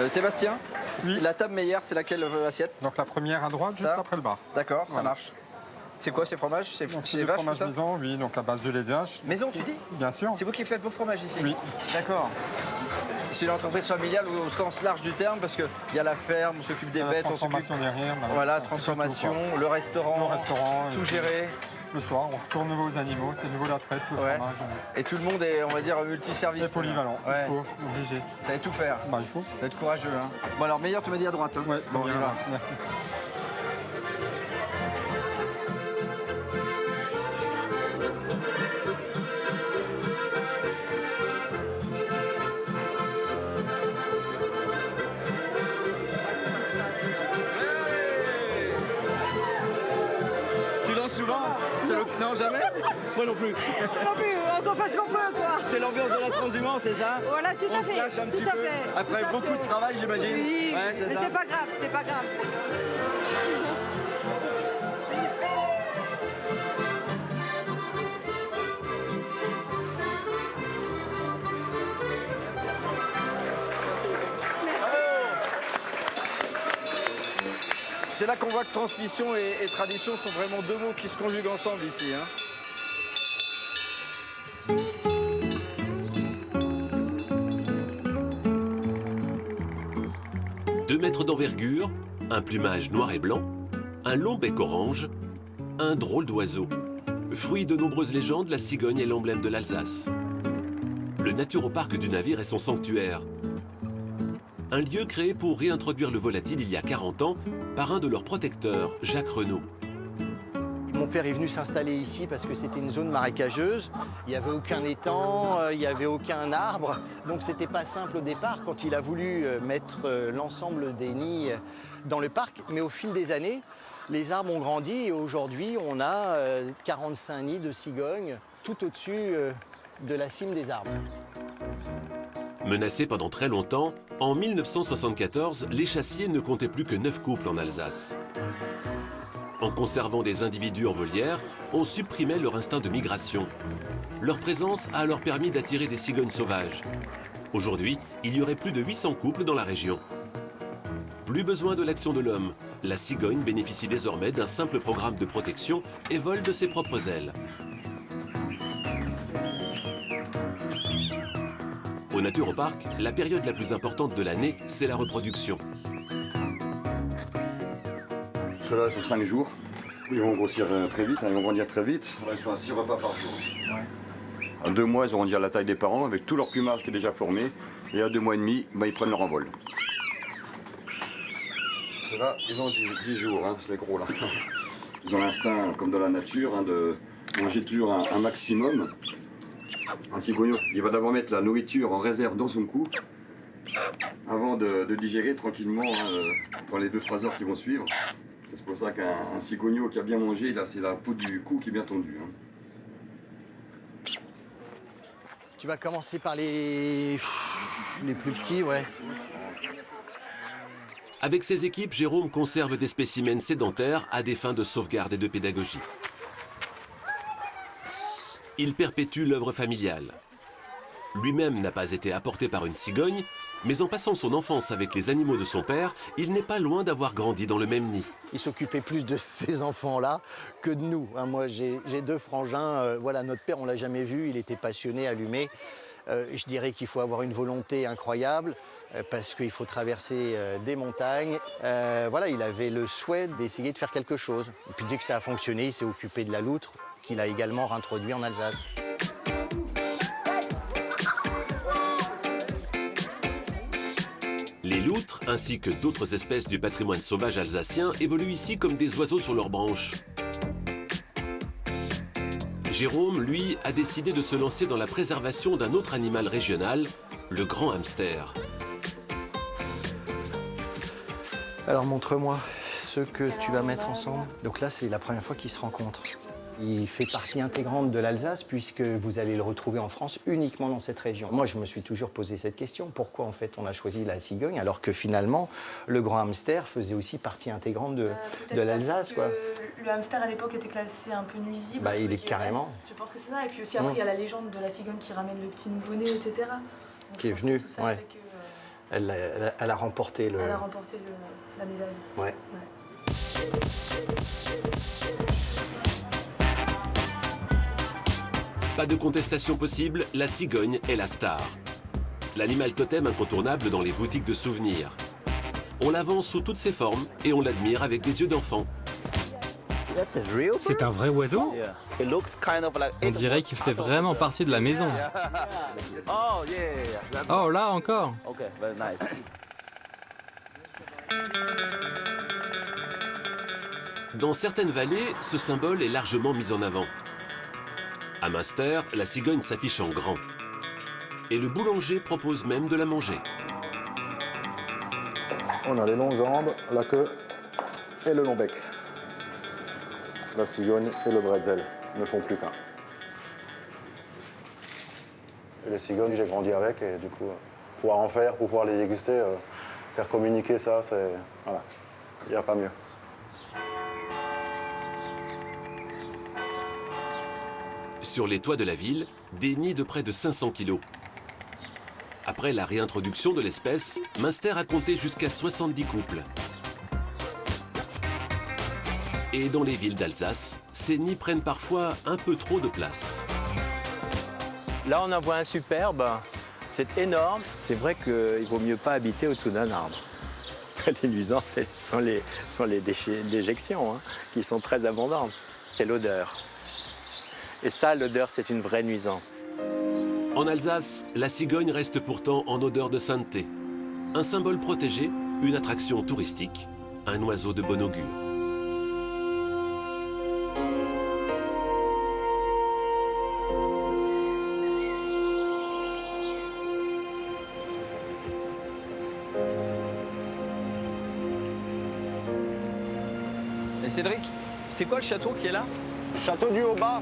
Sébastien, oui. La table meilleure, c'est laquelle assiette? Donc la première à droite, juste après le bar. D'accord, voilà. Ça marche. C'est quoi ces fromages? C'est des fromages maison, oui, donc à base de lait de vache. Maison, tu dis? Bien sûr. C'est vous qui faites vos fromages ici? Oui. D'accord. C'est une entreprise familiale au sens large du terme parce qu'il y a la ferme, on s'occupe des bêtes, on s'occupe... derrière. Voilà, transformation, tout, le restaurant, tout géré. Le soir, on retourne nouveau aux animaux, c'est nouveau la traite, le fromage. Et tout le monde est, on va dire, multiservice. Et polyvalent, il faut, obligé. Ça va tout faire. Bah, il faut. Être courageux. Hein. Bon alors, meilleur, tu m'as dit à droite. Hein. Ouais, bon, on y va. Merci. Souvent Non, jamais. Moi non plus. Non plus, on fait ce qu'on peut, quoi. C'est l'ambiance de la transhumance, c'est ça? Voilà, tout à fait. On se lâche un petit peu. Après beaucoup de travail, j'imagine. Oui, ouais, mais c'est pas grave, c'est pas grave. C'est là qu'on voit que transmission et tradition sont vraiment deux mots qui se conjuguent ensemble ici. Hein. 2 mètres d'envergure, un plumage noir et blanc, un long bec orange, un drôle d'oiseau. Fruit de nombreuses légendes, la cigogne est l'emblème de l'Alsace. Le naturoparc du navire est son sanctuaire. Un lieu créé pour réintroduire le volatile il y a 40 ans par un de leurs protecteurs, Jacques Renaud. Mon père est venu s'installer ici parce que c'était une zone marécageuse. Il n'y avait aucun étang, il n'y avait aucun arbre. Donc c'était pas simple au départ quand il a voulu mettre l'ensemble des nids dans le parc. Mais au fil des années, les arbres ont grandi et aujourd'hui on a 45 nids de cigognes tout au-dessus de la cime des arbres. Menacés pendant très longtemps, en 1974, les chassiers ne comptaient plus que 9 couples en Alsace. En conservant des individus en volière, on supprimait leur instinct de migration. Leur présence a alors permis d'attirer des cigognes sauvages. Aujourd'hui, il y aurait plus de 800 couples dans la région. Plus besoin de l'action de l'homme. La cigogne bénéficie désormais d'un simple programme de protection et vole de ses propres ailes. Au Naturoparc, la période la plus importante de l'année, c'est la reproduction. Ceux-là, sur 5 jours, ils vont grossir très vite, ils vont grandir très vite. Ils sont à 6 repas par jour. Ouais. À 2 mois, ils auront déjà la taille des parents, avec tout leur plumage qui est déjà formé. Et à 2 mois et demi, ils prennent leur envol. Ceux-là, ils ont 10 jours, hein, c'est les gros là. Ils ont l'instinct, comme dans la nature, de manger toujours un maximum. Un cigogneau, il va d'abord mettre la nourriture en réserve dans son cou, avant de digérer tranquillement dans les 2-3 heures qui vont suivre. C'est pour ça qu'un cigogneau qui a bien mangé, là, c'est la peau du cou qui est bien tendue. Hein. Tu vas commencer par les plus petits, ouais. Avec ses équipes, Jérôme conserve des spécimens sédentaires à des fins de sauvegarde et de pédagogie. Il perpétue l'œuvre familiale. Lui-même n'a pas été apporté par une cigogne, mais en passant son enfance avec les animaux de son père, il n'est pas loin d'avoir grandi dans le même nid. Il s'occupait plus de ces enfants-là que de nous. Moi, j'ai 2 frangins. Voilà, notre père, on l'a jamais vu. Il était passionné, allumé. Je dirais qu'il faut avoir une volonté incroyable parce qu'il faut traverser des montagnes. Voilà, il avait le souhait d'essayer de faire quelque chose. Et puis dès que ça a fonctionné, il s'est occupé de la loutre, qu'il a également réintroduit en Alsace. Les loutres, ainsi que d'autres espèces du patrimoine sauvage alsacien, évoluent ici comme des oiseaux sur leurs branches. Jérôme, lui, a décidé de se lancer dans la préservation d'un autre animal régional, le grand hamster. Alors montre-moi ceux que tu vas mettre ensemble. Donc là, c'est la première fois qu'ils se rencontrent. Il fait partie intégrante de l'Alsace puisque vous allez le retrouver en France uniquement dans cette région. Moi, je me suis toujours posé cette question. Pourquoi, en fait, on a choisi la cigogne alors que, finalement, le grand hamster faisait aussi partie intégrante de l'Alsace, quoi. Le hamster, à l'époque, était classé un peu nuisible. Bah, il est carrément. Je pense que c'est ça. Et puis aussi, après, il y a la légende de la cigogne qui ramène le petit nouveau-né, etc. Donc, qui est venue, ouais. Que, elle a remporté le... Elle a remporté la médaille. Ouais. Pas de contestation possible, la cigogne est la star. L'animal totem incontournable dans les boutiques de souvenirs. On la vend sous toutes ses formes et on l'admire avec des yeux d'enfant. C'est un vrai oiseau? On dirait qu'il fait vraiment partie de la maison. Oh, là encore. Dans certaines vallées, ce symbole est largement mis en avant. À Münster, la cigogne s'affiche en grand. Et le boulanger propose même de la manger. On a les longues jambes, la queue et le long bec. La cigogne et le bretzel ne font plus qu'un. Et les cigognes, j'ai grandi avec et du coup, pouvoir en faire, pour pouvoir les déguster, faire communiquer ça, c'est... Voilà, il n'y a pas mieux. Sur les toits de la ville, des nids de près de 500 kilos. Après la réintroduction de l'espèce, Münster a compté jusqu'à 70 couples. Et dans les villes d'Alsace, ces nids prennent parfois un peu trop de place. Là, on en voit un superbe. C'est énorme. C'est vrai qu'il vaut mieux pas habiter au-dessous d'un arbre. Les nuisances sont les déjections, hein, qui sont très abondantes. C'est l'odeur. Et ça, l'odeur, c'est une vraie nuisance. En Alsace, la cigogne reste pourtant en odeur de sainteté. Un symbole protégé, une attraction touristique, un oiseau de bon augure. Et Cédric, c'est quoi le château qui est là? Château du Haut-Bar.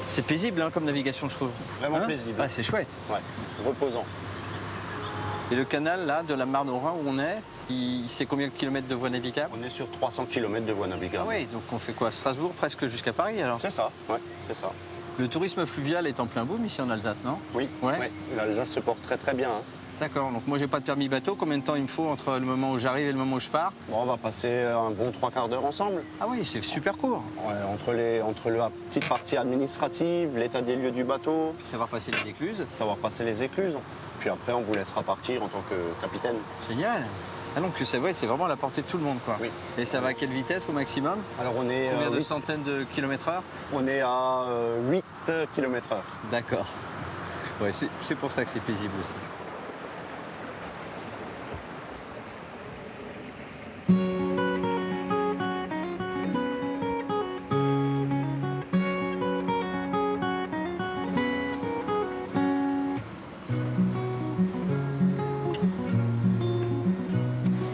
C'est paisible hein, comme navigation, je trouve. Vraiment paisible. Ah, c'est chouette. Ouais, reposant. Et le canal, là, de la Marne au Rhin, où on est, c'est combien de kilomètres de voie navigable? On est sur 300 km de voie navigable. Ah oui, donc on fait quoi? Strasbourg, presque jusqu'à Paris, alors? C'est ça, ouais, c'est ça. Le tourisme fluvial est en plein boom ici en Alsace, non? Oui, ouais. L'Alsace se porte très très bien. Hein. D'accord, donc moi j'ai pas de permis bateau, combien de temps il me faut entre le moment où j'arrive et le moment où je pars? Bon, on va passer un bon 3/4 d'heure ensemble. Ah oui, c'est super court. Ouais, entre la petite partie administrative, l'état des lieux du bateau. Puis savoir passer les écluses. Savoir passer les écluses. Puis après, on vous laissera partir en tant que capitaine. Génial. Ah donc c'est vrai, c'est vraiment à la portée de tout le monde, quoi. Oui. Et ça va à quelle vitesse au maximum? Alors on est... Combien de centaines de kilomètres/heure? On est à 8 km/h. D'accord. Ouais, c'est pour ça que c'est paisible aussi.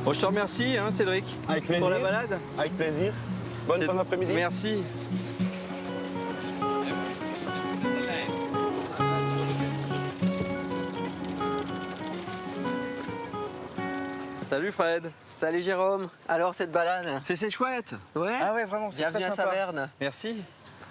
Bon, je te remercie, hein, Cédric. Avec plaisir. Pour la balade. Avec plaisir. Bonne fin d'après-midi. Merci. Salut Fred. Salut Jérôme. Alors cette balade? C'est chouette. Ouais. Ah ouais, vraiment, c'est très Bienvenue à sympa. Saverne. Merci.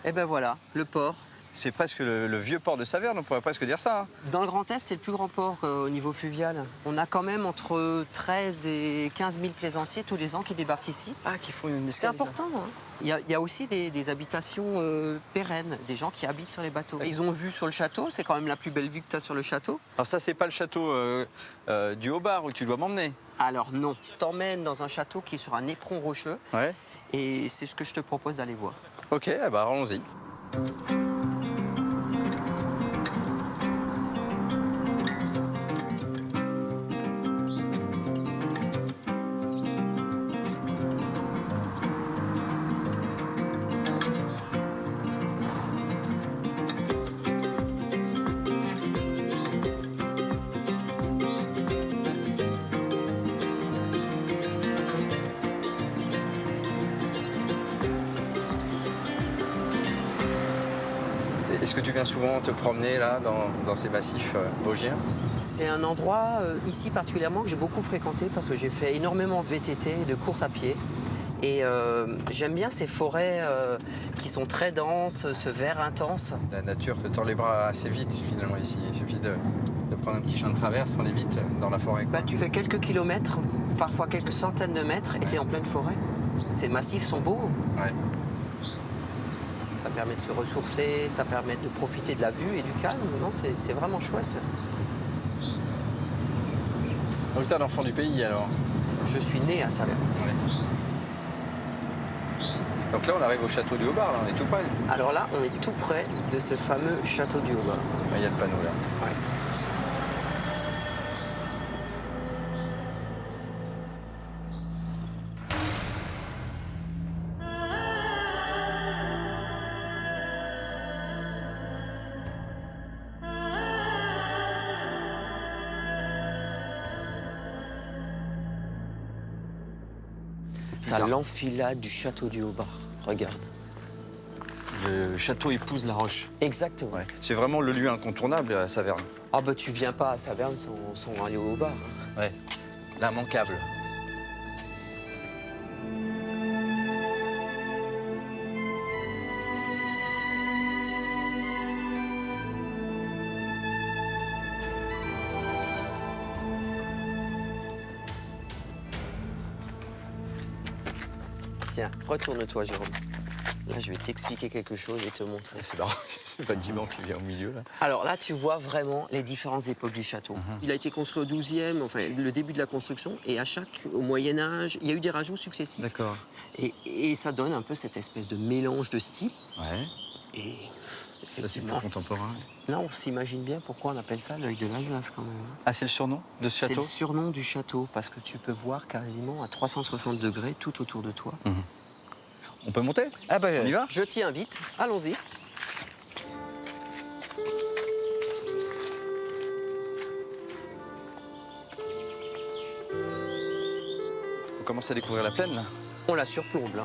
Et ben voilà, le port. C'est presque le vieux port de Saverne, on pourrait presque dire ça. Hein. Dans le Grand Est, c'est le plus grand port au niveau fluvial. On a quand même entre 13 et 15 000 plaisanciers tous les ans qui débarquent ici. Ah, qui font une... C'est important. Hein. Il y a aussi des habitations pérennes, des gens qui habitent sur les bateaux. Ils ont vu sur le château, c'est quand même la plus belle vue que tu as sur le château. Alors ça, c'est pas le château du Haut-Bar où tu dois m'emmener? Alors non, je t'emmène dans un château qui est sur un éperon rocheux. Ouais. Et c'est ce que je te propose d'aller voir. Ok, bah allons-y. Est-ce que tu viens souvent te promener là dans ces massifs vosgiens? C'est un endroit ici particulièrement que j'ai beaucoup fréquenté parce que j'ai fait énormément de VTT, de course à pied. Et j'aime bien ces forêts qui sont très denses, ce vert intense. La nature te tord les bras assez vite finalement ici. Il suffit de prendre un petit chemin de traverse, on est vite dans la forêt. Bah, tu fais quelques kilomètres, parfois quelques centaines de mètres, et tu es en pleine forêt. Ces massifs sont beaux. Ouais. Ça permet de se ressourcer, ça permet de profiter de la vue et du calme. Non, c'est vraiment chouette. Donc t'es un enfant du pays alors? Je suis né à Saverne. Ouais. Donc là on arrive au château du Haut-Bar, là, on est tout près. Alors là, on est tout près de ce fameux château du Haut-Bar. Il y a le panneau là. Ouais. T'as l'enfilade du château du Haut-Bar. Regarde. Le château épouse la roche. Exactement. Ouais. C'est vraiment le lieu incontournable à Saverne. Ah bah tu viens pas à Saverne sans aller au Haut-Bar. Ouais. L'immanquable. Tiens, retourne-toi, Jérôme. Là, je vais t'expliquer quelque chose et te montrer. C'est marrant, c'est pas Diman qui vient au milieu, là. Alors là, tu vois vraiment les différentes époques du château. Il a été construit au XIIe, enfin, le début de la construction, et au Moyen-Âge, il y a eu des rajouts successifs. D'accord. Et ça donne un peu cette espèce de mélange de styles. Ouais. Et là, c'est plus contemporain. Là, on s'imagine bien pourquoi on appelle ça l'œil de l'Alsace, quand même. Ah, c'est le surnom de ce château? C'est le surnom du château, parce que tu peux voir quasiment à 360 degrés tout autour de toi. On peut monter? Ah bah, on y va? Je t'y invite. Allons-y. On commence à découvrir la plaine, là. On la surplombe, là.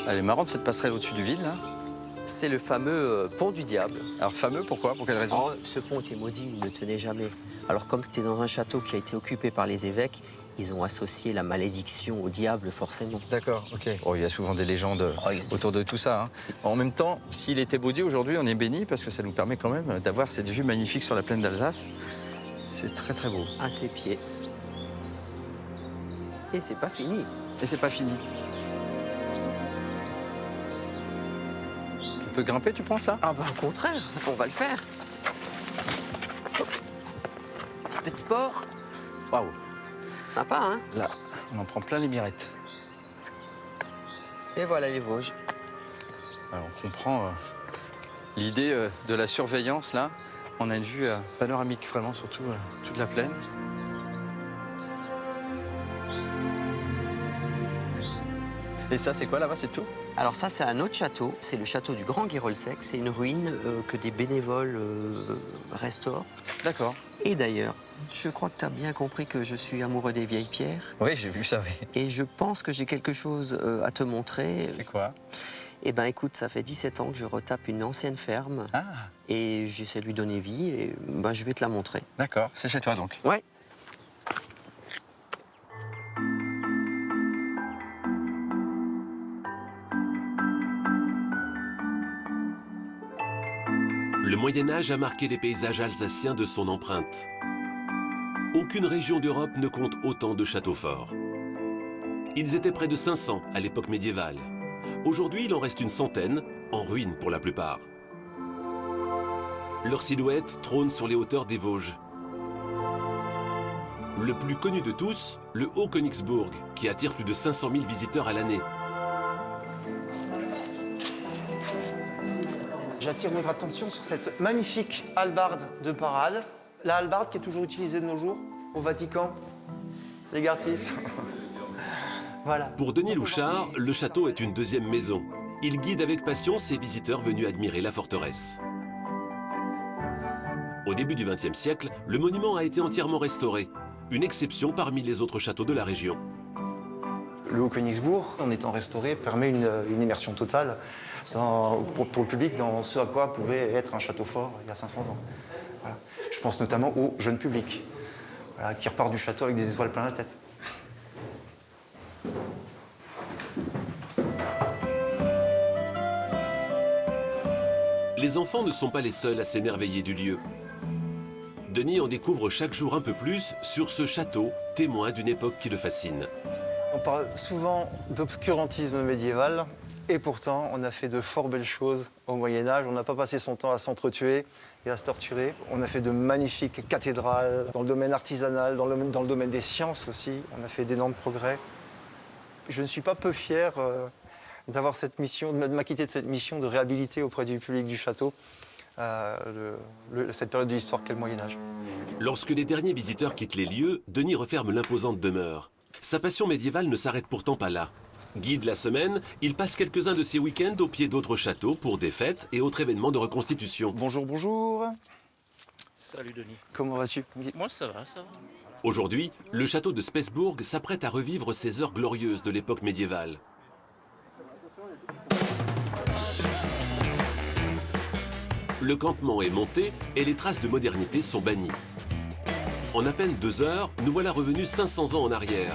Elle est marrante cette passerelle au-dessus du vide, là. C'est le fameux pont du diable. Alors fameux, pourquoi? Pour quelle raison? Oh, ce pont était maudit, il ne tenait jamais. Alors comme tu es dans un château qui a été occupé par les évêques, ils ont associé la malédiction au diable, forcément. D'accord, ok. Oh, il y a souvent des légendes autour de tout ça. Hein. En même temps, s'il était maudit, aujourd'hui, on est béni parce que ça nous permet quand même d'avoir cette vue magnifique sur la plaine d'Alsace. C'est très très beau. À ses pieds. Et c'est pas fini. Et c'est pas fini. On peut grimper, tu penses, ça? Ah bah au contraire, on va le faire. Petit sport. Waouh. Sympa, hein? Là, on en prend plein les mirettes. Et voilà les Vosges. Alors, on comprend l'idée de la surveillance, là. On a une vue panoramique, vraiment, sur toute la plaine. Et ça, c'est quoi là-bas? C'est tout? Alors ça, c'est un autre château. C'est le château du Grand Guérolsec. C'est une ruine que des bénévoles restaurent. D'accord. Et d'ailleurs, je crois que tu as bien compris que je suis amoureux des vieilles pierres. Oui, j'ai vu ça, oui. Et je pense que j'ai quelque chose à te montrer. C'est quoi? Eh ben écoute, ça fait 17 ans que je retape une ancienne ferme. Ah. Et j'essaie de lui donner vie et ben, je vais te la montrer. D'accord, c'est chez toi donc? Ouais. Le Moyen-Âge a marqué les paysages alsaciens de son empreinte. Aucune région d'Europe ne compte autant de châteaux forts. Ils étaient près de 500 à l'époque médiévale. Aujourd'hui, il en reste une centaine, en ruine pour la plupart. Leur silhouette trône sur les hauteurs des Vosges. Le plus connu de tous, le Haut-Königsbourg, qui attire plus de 500 000 visiteurs à l'année. J'attire votre attention sur cette magnifique hallebarde de parade. La hallebarde qui est toujours utilisée de nos jours au Vatican. Les gardes 6. Voilà. Pour Denis Louchard, le château est une deuxième maison. Il guide avec passion ses visiteurs venus admirer la forteresse. Au début du XXe siècle, le monument a été entièrement restauré, une exception parmi les autres châteaux de la région. Le Haut-Königsbourg, en étant restauré, permet une immersion totale pour le public dans ce à quoi pouvait être un château fort il y a 500 ans. Voilà. Je pense notamment au jeune public, voilà, qui repart du château avec des étoiles plein la tête. Les enfants ne sont pas les seuls à s'émerveiller du lieu. Denis en découvre chaque jour un peu plus sur ce château, témoin d'une époque qui le fascine. On parle souvent d'obscurantisme médiéval, et pourtant on a fait de fort belles choses au Moyen-Âge. On n'a pas passé son temps à s'entretuer et à se torturer. On a fait de magnifiques cathédrales dans le domaine artisanal, dans le domaine des sciences aussi. On a fait d'énormes progrès. Je ne suis pas peu fier d'avoir cette mission, de m'acquitter de cette mission de réhabiliter auprès du public du château cette période de l'histoire qu'est le Moyen-Âge. Lorsque les derniers visiteurs quittent les lieux, Denis referme l'imposante demeure. Sa passion médiévale ne s'arrête pourtant pas là. Guide la semaine, il passe quelques-uns de ses week-ends au pied d'autres châteaux pour des fêtes et autres événements de reconstitution. Bonjour, bonjour. Salut Denis. Comment vas-tu? Moi ça va, ça va. Aujourd'hui, le château de Spesbourg s'apprête à revivre ces heures glorieuses de l'époque médiévale. Le campement est monté et les traces de modernité sont bannies. En à peine 2 heures, nous voilà revenus 500 ans en arrière.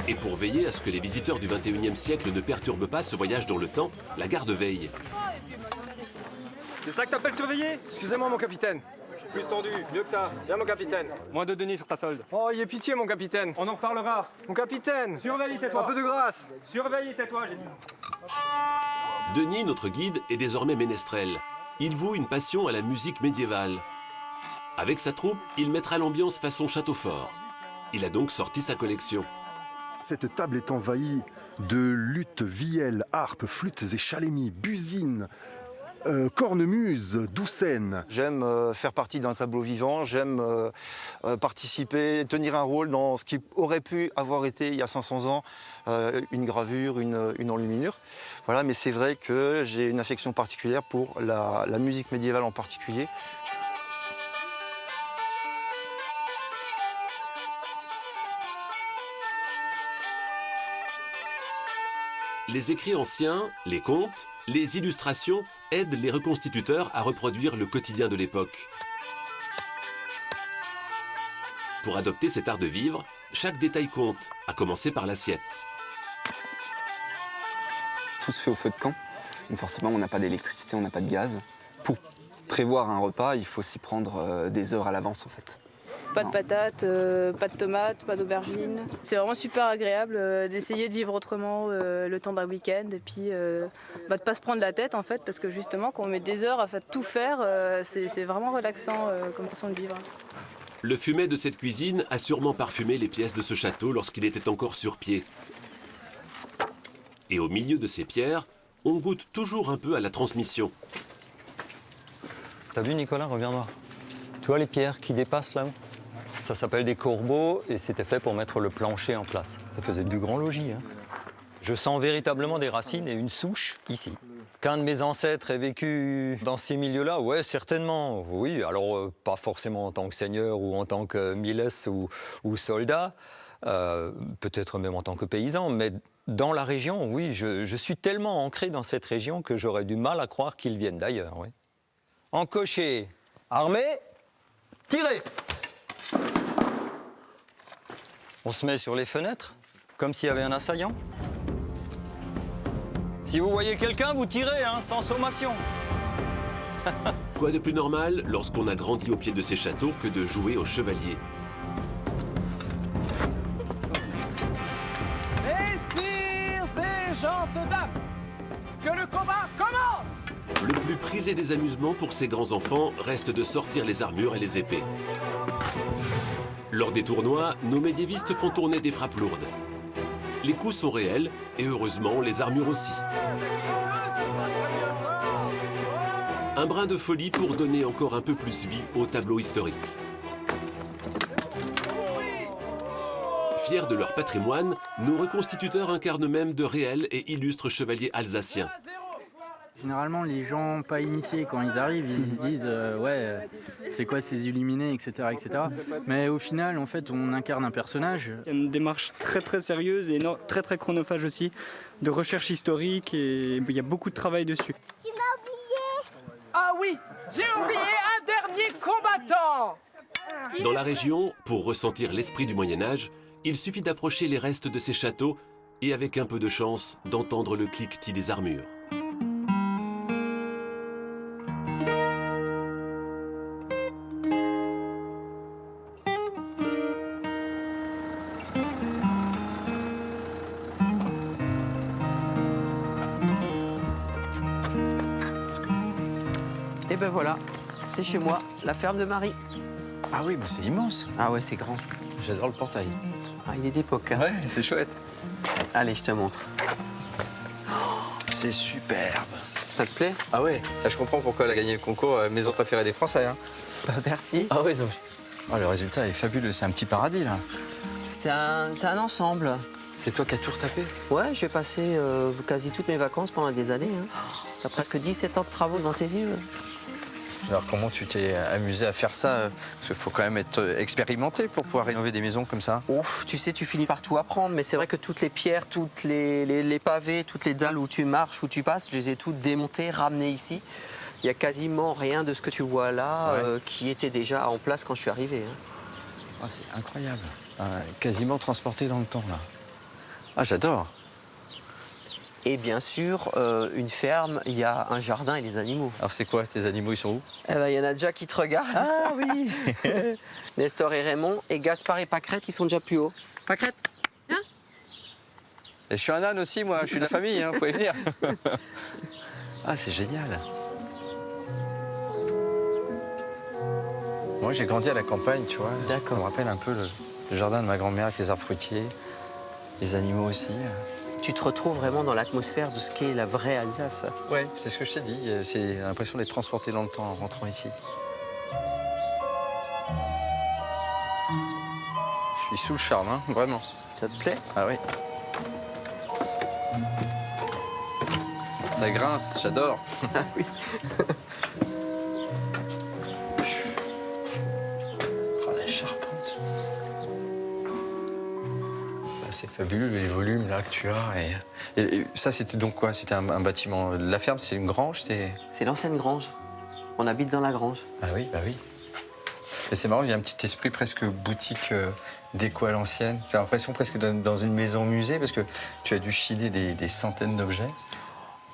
Et pour veiller à ce que les visiteurs du XXIe siècle ne perturbent pas ce voyage dans le temps, la garde veille. C'est ça que t'appelles surveiller? Excusez-moi mon capitaine. Plus tendu, mieux que ça. Viens mon capitaine. Moins de Denis sur ta solde. Oh, y ait pitié mon capitaine. On en reparlera. Mon capitaine. Surveille, tais-toi. Un peu de grâce. Surveille, tais-toi, j'ai dit. Denis, notre guide, est désormais ménestrel. Il voue une passion à la musique médiévale. Avec sa troupe, il mettra l'ambiance façon château fort. Il a donc sorti sa collection. Cette table est envahie de luttes, vielles, harpes, flûtes et chalémies, busines, cornemuses, doucines. J'aime faire partie d'un tableau vivant, j'aime participer, tenir un rôle dans ce qui aurait pu avoir été, il y a 500 ans, une gravure, une enluminure. Voilà, mais c'est vrai que j'ai une affection particulière pour la musique médiévale en particulier. Les écrits anciens, les contes, les illustrations aident les reconstituteurs à reproduire le quotidien de l'époque. Pour adopter cet art de vivre, chaque détail compte, à commencer par l'assiette. Tout se fait au feu de camp. Donc forcément, on n'a pas d'électricité, on n'a pas de gaz. Pour prévoir un repas, il faut s'y prendre des heures à l'avance en fait. Pas de patates, pas de tomates, pas d'aubergines. C'est vraiment super agréable d'essayer de vivre autrement le temps d'un week-end et puis de ne pas se prendre la tête en fait, parce que justement quand on met des heures à tout faire, c'est vraiment relaxant comme façon de vivre. Le fumet de cette cuisine a sûrement parfumé les pièces de ce château lorsqu'il était encore sur pied. Et au milieu de ces pierres, on goûte toujours un peu à la transmission. T'as vu Nicolas, reviens voir. Tu vois les pierres qui dépassent là-haut? Ça s'appelle des courbeaux et c'était fait pour mettre le plancher en place. Ça faisait du grand logis. Hein. Je sens véritablement des racines et une souche ici. Qu'un de mes ancêtres ait vécu dans ces milieux-là, ouais, certainement. Oui, alors pas forcément en tant que seigneur ou en tant que milès ou soldat, peut-être même en tant que paysan, mais dans la région, oui, je suis tellement ancré dans cette région que j'aurais du mal à croire qu'ils viennent d'ailleurs. Oui. Encoché, armé, tirez! On se met sur les fenêtres, comme s'il y avait un assaillant. Si vous voyez quelqu'un, vous tirez, hein, sans sommation. Quoi de plus normal lorsqu'on a grandi au pied de ces châteaux que de jouer au chevalier? Messieurs et gentes dames, que le combat commence! Le plus prisé des amusements pour ces grands enfants reste de sortir les armures et les épées. Lors des tournois, nos médiévistes font tourner des frappes lourdes. Les coups sont réels et heureusement les armures aussi. Un brin de folie pour donner encore un peu plus vie au tableau historique. Fiers de leur patrimoine, nos reconstituteurs incarnent même de réels et illustres chevaliers alsaciens. Généralement, les gens pas initiés, quand ils arrivent, ils se disent c'est quoi ces illuminés, etc., etc. Mais au final, en fait, on incarne un personnage. Il y a une démarche très très sérieuse et très très chronophage aussi, de recherche historique, et il y a beaucoup de travail dessus. Tu m'as oublié. Ah oui, j'ai oublié un dernier combattant. Dans la région, pour ressentir l'esprit du Moyen-Âge, il suffit d'approcher les restes de ces châteaux et avec un peu de chance, d'entendre le cliquetis des armures. Et ben voilà, c'est chez moi, la ferme de Marie. Ah oui, mais c'est immense. Ah ouais, c'est grand. J'adore le portail. Ah, il est d'époque. Hein. Ouais, c'est chouette. Allez, je te montre. C'est superbe. Ça te plaît? Ah ouais, là, je comprends pourquoi elle a gagné le concours Maison préférée des Français. Hein. Merci. Ah oui, non. Oh, le résultat est fabuleux, c'est un petit paradis là. C'est un ensemble. C'est toi qui as tout retapé? Ouais, j'ai passé quasi toutes mes vacances pendant des années. Hein. T'as presque 17 ans de travaux devant tes yeux. Alors comment tu t'es amusé à faire ça? Parce qu'il faut quand même être expérimenté pour pouvoir rénover des maisons comme ça. Ouf, tu sais, tu finis par tout apprendre, mais c'est vrai que toutes les pierres, toutes les pavés, toutes les dalles où tu marches, où tu passes, je les ai toutes démontées, ramenées ici. Il n'y a quasiment rien de ce que tu vois là qui était déjà en place quand je suis arrivé. Hein. Ah, c'est incroyable. Quasiment transporté dans le temps là. Ah, j'adore. Et bien sûr, une ferme, il y a un jardin et les animaux. Alors c'est quoi, tes animaux, ils sont où? Eh ben, il y en a déjà qui te regardent. Ah oui. Nestor et Raymond, et Gaspard et Pâquerette, ils sont déjà plus hauts. Pâquerette, viens. Et je suis un âne aussi, moi, je suis de la famille, hein, vous pouvez venir. Ah, c'est génial. Moi, j'ai grandi à la campagne, tu vois. D'accord. Ça me rappelle un peu le jardin de ma grand-mère avec les arbres fruitiers, les animaux aussi. Tu te retrouves vraiment dans l'atmosphère de ce qu'est la vraie Alsace. Ouais, c'est ce que je t'ai dit. C'est l'impression d'être transporté dans le temps en rentrant ici. Je suis sous le charme, hein, vraiment. Ça te plaît? Ah oui. Ça grince, j'adore. Ah oui. Oh, la charpente. C'est fabuleux les volumes là que tu as. Et ça, c'était donc quoi? C'était un bâtiment. La ferme, c'est une grange? C'est l'ancienne grange. On habite dans la grange. Ah oui, bah oui. Et c'est marrant, il y a un petit esprit presque boutique déco à l'ancienne. J'ai l'impression presque dans une maison musée parce que tu as dû chiner des centaines d'objets.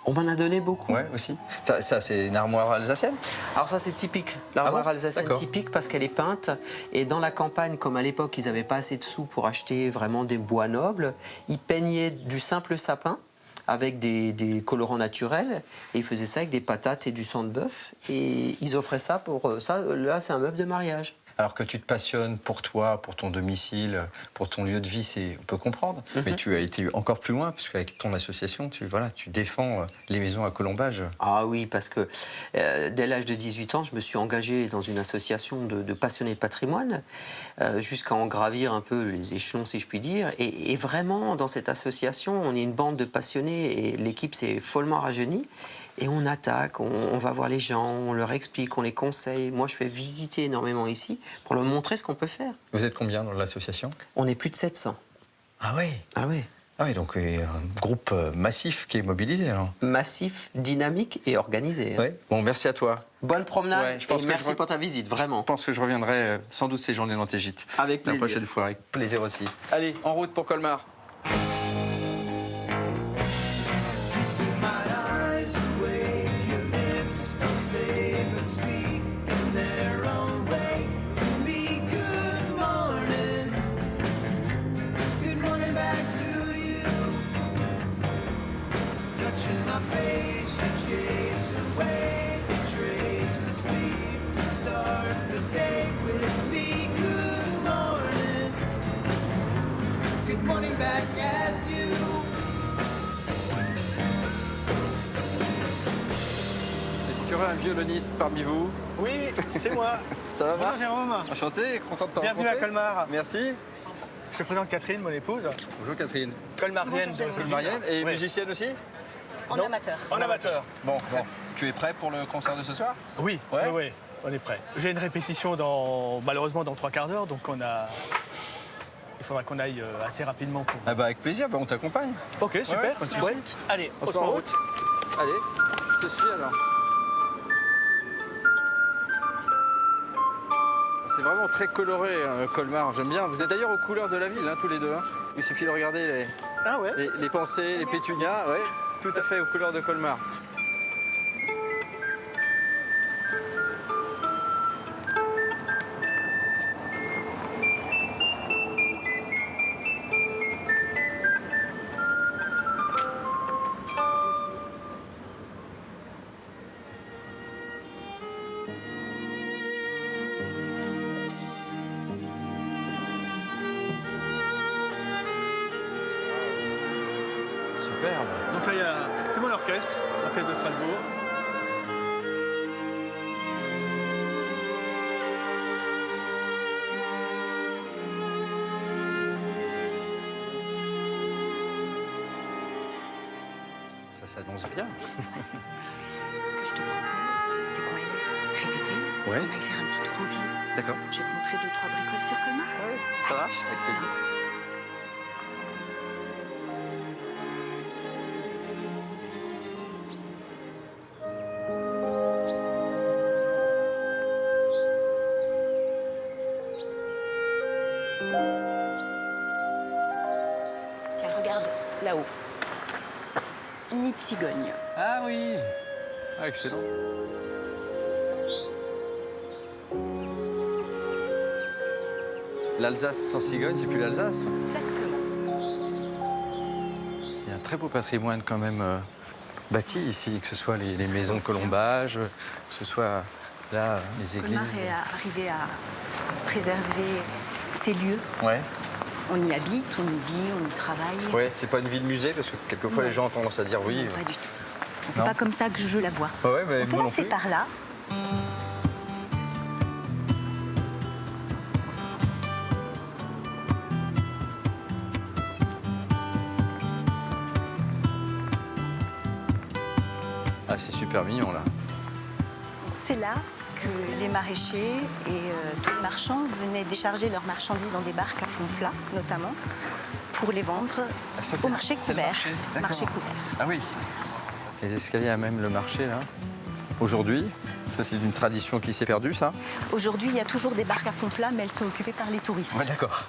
On m'en a donné beaucoup. Ouais, aussi. Ça c'est une armoire alsacienne? Alors ça, c'est typique. L'armoire alsacienne typique parce qu'elle est peinte. Et dans la campagne, comme à l'époque, ils n'avaient pas assez de sous pour acheter vraiment des bois nobles, ils peignaient du simple sapin avec des colorants naturels. Et ils faisaient ça avec des patates et du sang de bœuf. Et ils offraient ça pour ça. Là, c'est un meuble de mariage. Alors que tu te passionnes pour toi, pour ton domicile, pour ton lieu de vie, on peut comprendre. Mais tu as été encore plus loin, puisqu'avec ton association, tu défends les maisons à colombage. Ah oui, parce que dès l'âge de 18 ans, je me suis engagé dans une association de passionnés de patrimoine, jusqu'à en gravir un peu les échelons, si je puis dire. Et vraiment, dans cette association, on est une bande de passionnés et l'équipe s'est follement rajeunie. Et on attaque, on va voir les gens, on leur explique, on les conseille. Moi, je fais visiter énormément ici pour leur montrer ce qu'on peut faire. Vous êtes combien dans l'association? On est plus de 700. Ah oui? Ah oui. Ah oui, donc un groupe massif qui est mobilisé alors. Massif, dynamique et organisé. Ouais. Bon, merci à toi. Bonne promenade ouais, je pense et merci pour ta visite, vraiment. Je pense que je reviendrai sans doute ces journées dans tes gîtes. Avec plaisir. La prochaine fois, avec plaisir aussi. Allez, en route pour Colmar. Est-ce qu'il y aura un violoniste parmi vous? Oui, c'est moi. Ça va? Bonjour Jérôme. Enchanté, content de te rencontrer. Bienvenue à Colmar. Merci. Je te présente Catherine, mon épouse. Bonjour Catherine. Colmarienne. Colmarienne et musicienne aussi? En amateur. En amateur. Bon, tu es prêt pour le concert de ce soir? Oui, oui, on est prêt. J'ai une répétition malheureusement dans 3 quarts d'heure, donc il faudra qu'on aille assez rapidement pour... Ah bah avec plaisir, on t'accompagne. Ok, super. Ouais. Allez, on se met en route. Allez, je te suis alors. C'est vraiment très coloré, Colmar, j'aime bien. Vous êtes d'ailleurs aux couleurs de la ville, tous les deux. Il suffit de regarder les pensées, les pétunias, tout à fait aux couleurs de Colmar. Superbe. Donc là, c'est mon orchestre, l'orchestre de Strasbourg. Ça s'annonce bien. Ce que je te propose, c'est qu'on les laisse répéter et qu'on aille faire un petit tour en ville. D'accord. Je vais te montrer 2-3 bricoles sur Colmar. Ça marche, avec plaisir. Tiens, regarde, là-haut. Nid de cigogne. Ah oui, excellent. L'Alsace sans cigogne, c'est plus l'Alsace. Exactement. Il y a un très beau patrimoine quand même bâti ici, que ce soit les maisons de colombage, que ce soit là les églises. Colmar est arrivé à préserver ces lieux. Ouais. On y habite, on y vit, on y travaille. Ouais, c'est pas une ville-musée parce que quelquefois les gens ont tendance à dire oui. Pas du tout. C'est pas comme ça que je la vois. Ouais, mais on peut moi non passer plus. par là. Ah, c'est super mignon là. C'est là que les maraîchers et tous les marchands venaient décharger leurs marchandises dans des barques à fond plat, notamment, pour les vendre au marché couvert. Marché couvert. Ah oui. Les escaliers à même le marché là. Aujourd'hui, ça c'est une tradition qui s'est perdue ça. Aujourd'hui, il y a toujours des barques à fond plat, mais elles sont occupées par les touristes. Ouais, d'accord.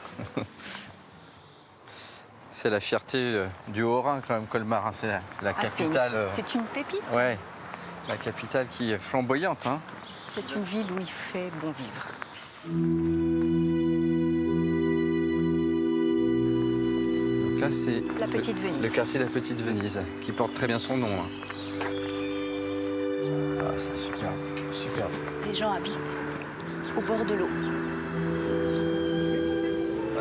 C'est la fierté du Haut-Rhin quand même, Colmar. Hein. C'est la capitale. C'est une pépite. Ouais, la capitale qui est flamboyante. Hein. C'est une ville où il fait bon vivre. Donc là, c'est La Petite Venise. Le quartier de la Petite Venise, qui porte très bien son nom. Hein. Ah, c'est superbe, superbe. Les gens habitent au bord de l'eau.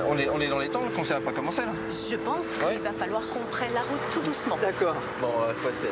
On est dans les temps, le concert n'a pas commencé là. Je pense qu'il va falloir qu'on prenne la route tout doucement. D'accord. Bon, soit c'est.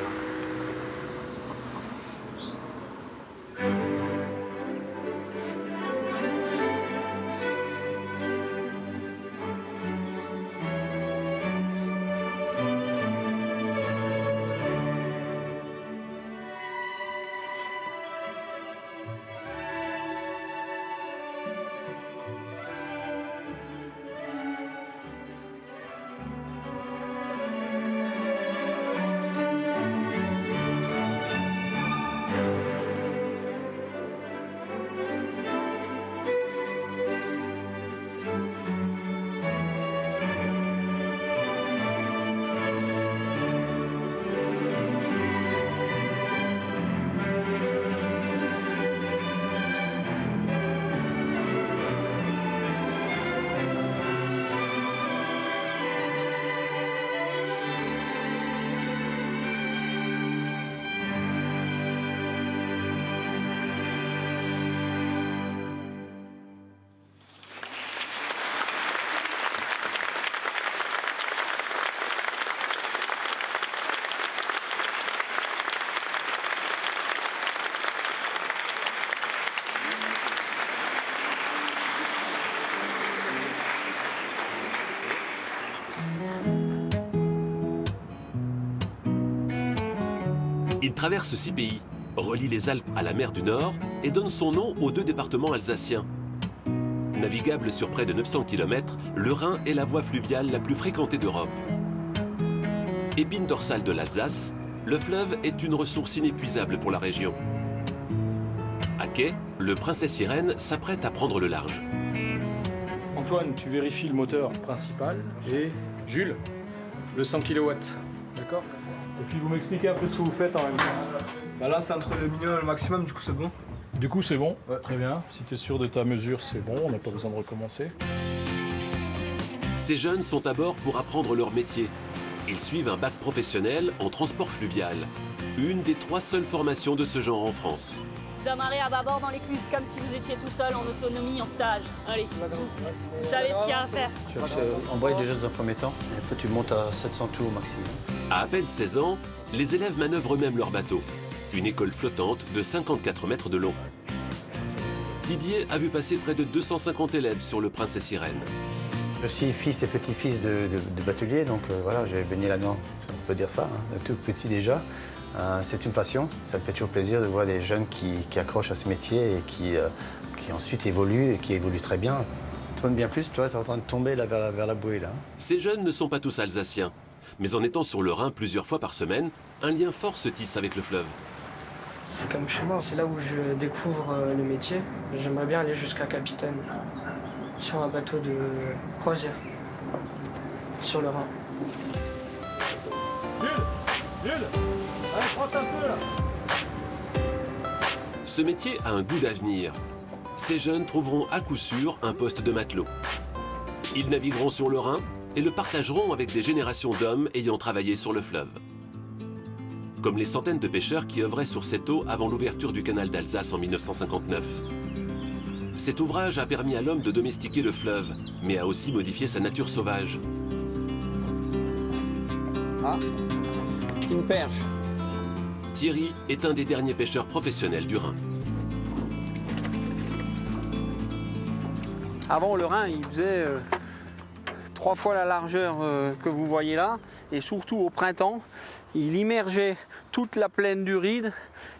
Il traverse 6 pays, relie les Alpes à la mer du Nord et donne son nom aux 2 départements alsaciens. Navigable sur près de 900 km, le Rhin est la voie fluviale la plus fréquentée d'Europe. Épine dorsale de l'Alsace, le fleuve est une ressource inépuisable pour la région. À quai, le Princesse Irène s'apprête à prendre le large. Antoine, tu vérifies le moteur principal et Jules, le 100 kW. D'accord? Et puis vous m'expliquez un peu ce que vous faites en même temps. Bah là c'est entre le minimum et le maximum, du coup c'est bon. Du coup c'est bon, ouais. Très bien. Si tu es sûr de ta mesure, c'est bon, on n'a pas besoin de recommencer. Ces jeunes sont à bord pour apprendre leur métier. Ils suivent un bac professionnel en transport fluvial, une des 3 seules formations de ce genre en France. Vous amarrez à bâbord dans l'écluse comme si vous étiez tout seul en autonomie, en stage. Allez, vous savez ce qu'il y a à faire. Tu embrayes déjà dans un premier temps, et après tu montes à 700 tours au maximum. À peine 16 ans, les élèves manœuvrent eux-mêmes leur bateau. Une école flottante de 54 mètres de long. Didier a vu passer près de 250 élèves sur le Princesse Irène. Je suis fils et petit-fils de batelier, donc voilà, j'ai baigné là-dedans, on peut dire ça, hein, tout petit déjà. C'est une passion, ça me fait toujours plaisir de voir des jeunes qui accrochent à ce métier et qui ensuite évoluent et qui évoluent très bien. Toi, bien plus, toi, tu es en train de tomber là, vers la bouée. Là. Ces jeunes ne sont pas tous alsaciens, mais en étant sur le Rhin plusieurs fois par semaine, un lien fort se tisse avec le fleuve. C'est comme chez moi, c'est là où je découvre le métier. J'aimerais bien aller jusqu'à capitaine sur un bateau de croisière sur le Rhin. Jules, allez, frotte un peu là. Ce métier a un goût d'avenir. Ces jeunes trouveront à coup sûr un poste de matelot. Ils navigueront sur le Rhin et le partageront avec des générations d'hommes ayant travaillé sur le fleuve. Comme les centaines de pêcheurs qui œuvraient sur cette eau avant l'ouverture du canal d'Alsace en 1959. Cet ouvrage a permis à l'homme de domestiquer le fleuve, mais a aussi modifié sa nature sauvage. Ah, une perche. Thierry est un des derniers pêcheurs professionnels du Rhin. Avant, le Rhin, il faisait 3 fois la largeur que vous voyez là, et surtout au printemps, il immergeait toute la plaine du Ride,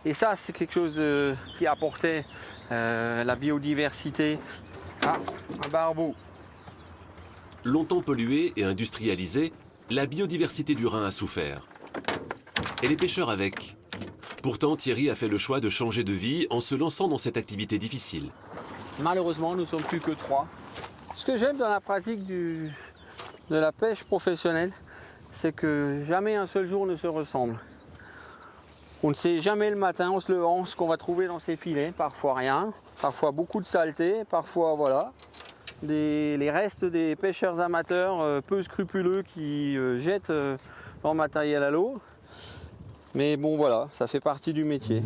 et ça, c'est quelque chose qui apportait la biodiversité. Ah, un barbeau. Longtemps polluée et industrialisée, la biodiversité du Rhin a souffert. Et les pêcheurs avec. Pourtant, Thierry a fait le choix de changer de vie en se lançant dans cette activité difficile. Malheureusement, nous ne sommes plus que 3. Ce que j'aime dans la pratique de la pêche professionnelle, c'est que jamais un seul jour ne se ressemble. On ne sait jamais le matin en se levant ce qu'on va trouver dans ces filets. Parfois rien, parfois beaucoup de saleté, parfois voilà. Les restes des pêcheurs amateurs peu scrupuleux qui jettent leur matériel à l'eau. Mais bon voilà, ça fait partie du métier.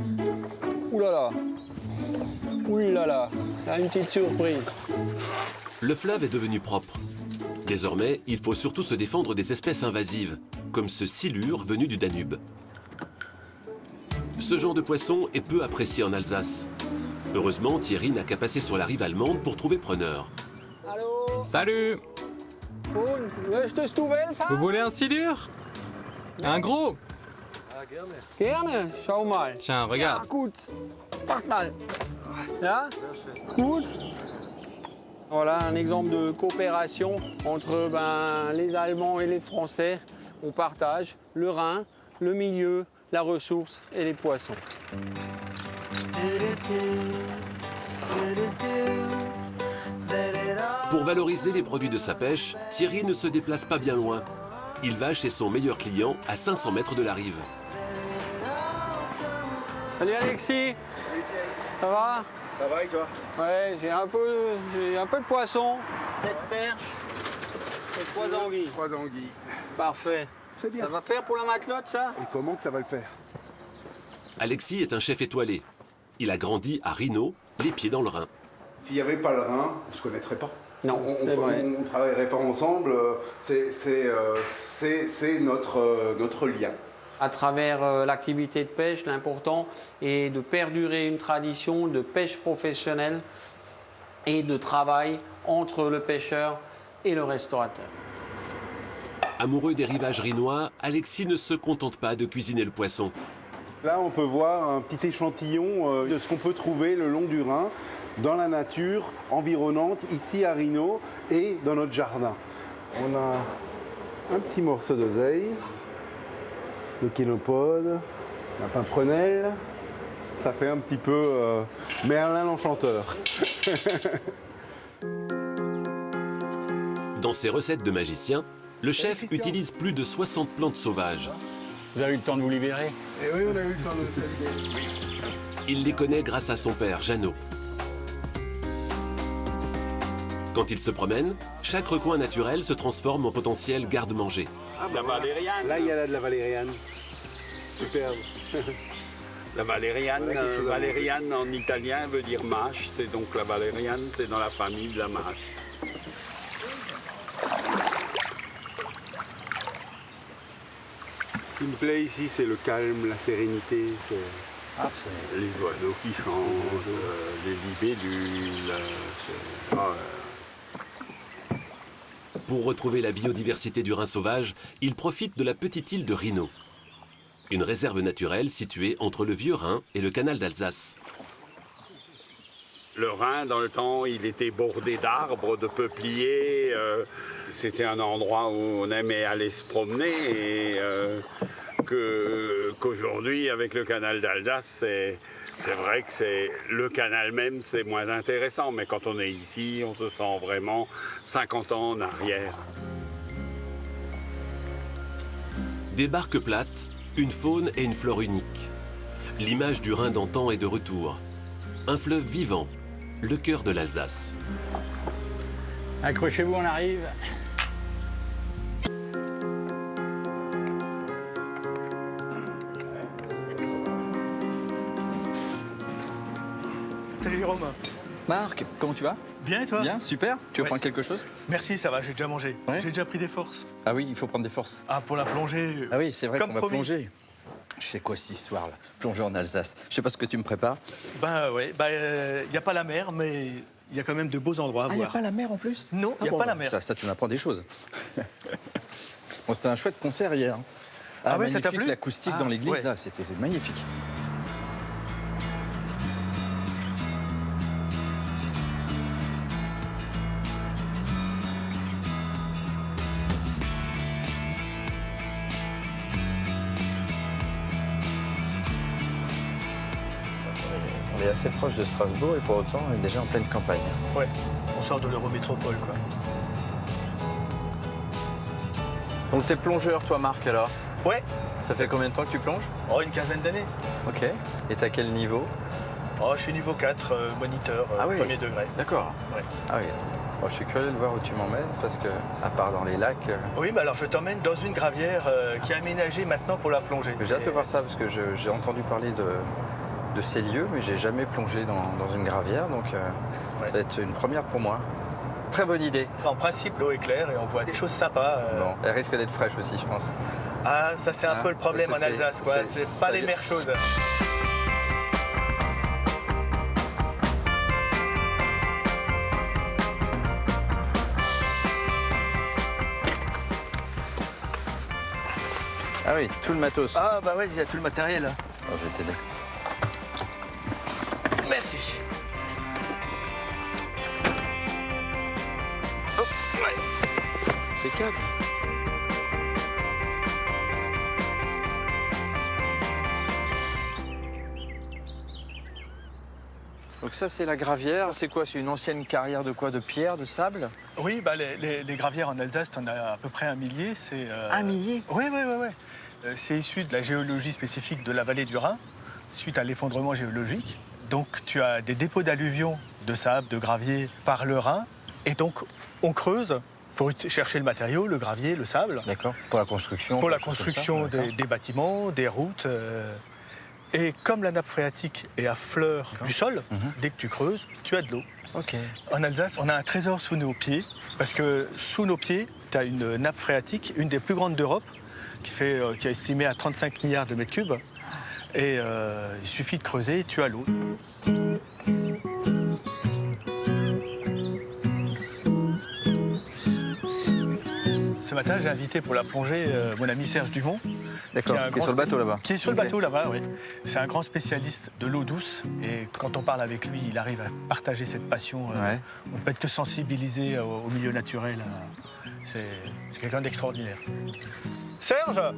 Ouh là là, ouh là là, là une petite surprise. Le fleuve est devenu propre. Désormais, il faut surtout se défendre des espèces invasives, comme ce silure venu du Danube. Ce genre de poisson est peu apprécié en Alsace. Heureusement, Thierry n'a qu'à passer sur la rive allemande pour trouver preneur. Allô? Salut! Vous voulez un silure? Un gros? Gerne, schau mal. Tiens, regarde. Ja, gut. Mach mal. Ja? Gut. Voilà un exemple de coopération entre les Allemands et les Français. On partage le Rhin, le milieu, la ressource et les poissons. Pour valoriser les produits de sa pêche, Thierry ne se déplace pas bien loin. Il va chez son meilleur client à 500 mètres de la rive. Salut Alexis. Ça va? Ça va et toi? Ouais, j'ai un peu de poisson, 7 perches et 3 anguilles. 3 anguilles. Parfait. C'est bien. Ça va faire pour la matelote, ça? Et comment que ça va le faire? Alexis est un chef étoilé. Il a grandi à Rhino, les pieds dans le Rhin. S'il n'y avait pas le Rhin, on ne se connaîtrait pas. Non, on ne travaillerait pas ensemble. C'est notre lien. À travers l'activité de pêche, l'important est de perdurer une tradition de pêche professionnelle et de travail entre le pêcheur et le restaurateur. Amoureux des rivages rhinois, Alexis ne se contente pas de cuisiner le poisson. Là, on peut voir un petit échantillon de ce qu'on peut trouver le long du Rhin, dans la nature environnante, ici à Rhino et dans notre jardin. On a un petit morceau d'oseille, de quinopode, un pimprenelle. Ça fait un petit peu Merlin l'Enchanteur. Dans ses recettes de magicien, le chef utilise plus de 60 plantes sauvages. Vous avez eu le temps de vous libérer? Et oui, on a eu le temps de se libérer. Il les connaît grâce à son père, Jeannot. Quand il se promène, chaque recoin naturel se transforme en potentiel garde-manger. Ah bah la valériane. Là, il y a de la valériane. Superbe. La valériane, valériane en italien veut dire mâche, c'est donc la valériane, c'est dans la famille de la mâche. Ce qui me plaît ici, c'est le calme, la sérénité. Les oiseaux qui chantent, les libellules. Pour retrouver la biodiversité du Rhin sauvage, il profite de la petite île de Rhino. Une réserve naturelle située entre le Vieux Rhin et le canal d'Alsace. Le Rhin, dans le temps, il était bordé d'arbres, de peupliers. C'était un endroit où on aimait aller se promener. Et qu'aujourd'hui, avec le canal d'Alsace, c'est vrai que le canal même, c'est moins intéressant. Mais quand on est ici, on se sent vraiment 50 ans en arrière. Des barques plates, une faune et une flore uniques. L'image du Rhin d'antan est de retour. Un fleuve vivant, le cœur de l'Alsace. Accrochez-vous, on arrive. Salut Jérôme. Marc, comment tu vas? Bien et toi? Bien, super. Tu veux Ouais. prendre quelque chose? Merci, ça va, j'ai déjà mangé. Ouais. J'ai déjà pris des forces. Ah oui, il faut prendre des forces. Ah, pour la plongée. Ah oui, c'est vrai comme qu'on va promis. plonger. Je sais quoi cette histoire-là? Plonger en Alsace. Je sais pas ce que tu me prépares. Ben ouais, il n'y a pas la mer, mais il y a quand même de beaux endroits à Ah, il voir. n'y a pas la mer en plus? Non, il n'y a pas la mer. Ça, tu m'apprends des choses. Bon, c'était un chouette concert hier. Ah ouais, ça t'a magnifique, plu? l'acoustique Ah, dans l'église, ouais. là, c'était magnifique. On est assez proche de Strasbourg et pour autant, on est déjà en pleine campagne. Ouais, on sort de l'Eurométropole, quoi. Donc t'es plongeur toi Marc alors? Ouais. Ça fait combien de temps que tu plonges? Oh, une quinzaine d'années. Ok. Et t'as quel niveau? Oh, je suis niveau 4, moniteur, premier degré. D'accord. Ouais. Ah oui. Bon, je suis curieux de voir où tu m'emmènes parce que, à part dans les lacs... Oui, mais alors je t'emmène dans une gravière qui est aménagée maintenant pour la plongée. J'ai hâte de voir ça parce que j'ai entendu parler de ces lieux, mais j'ai jamais plongé dans une gravière, donc ça va être une première pour moi. Très bonne idée. En principe, l'eau est claire et on voit des choses sympas. Bon, elle risque d'être fraîche aussi, je pense. Ah, ça c'est un peu le problème en parce que Alsace, quoi. C'est pas les mers chaudes. Ah oui, tout le matos. Ah bah ouais, il y a tout le matériel. Oh, je vais t'aider. Merci. Hop, ouais. Impeccable. Donc ça c'est la gravière, c'est quoi? C'est une ancienne carrière de quoi? De pierre, de sable? Oui, bah les gravières en Alsace, t'en as à peu près 1 millier. Un millier? Oui. C'est issu de la géologie spécifique de la vallée du Rhin, suite à l'effondrement géologique. Donc tu as des dépôts d'alluvions de sable, de gravier par le Rhin. Et donc on creuse pour chercher le matériau, le gravier, le sable. D'accord. Pour la construction? Pour la construction des bâtiments, des routes. Et comme la nappe phréatique est à fleur du sol, dès que tu creuses, tu as de l'eau. Ok. En Alsace, on a un trésor sous nos pieds, parce que sous nos pieds, tu as une nappe phréatique, une des plus grandes d'Europe, qui est estimée à 35 milliards de mètres cubes. Et il suffit de creuser et tu as l'eau. ce matin, j'ai invité pour la plongée mon ami Serge Dumont. D'accord, qui est sur le bateau là-bas. Qui est sur le bateau là-bas, oui. C'est un grand spécialiste de l'eau douce. Et quand on parle avec lui, il arrive à partager cette passion. On ne peut être que sensibilisé au milieu naturel. C'est quelqu'un d'extraordinaire. Serge! Ça,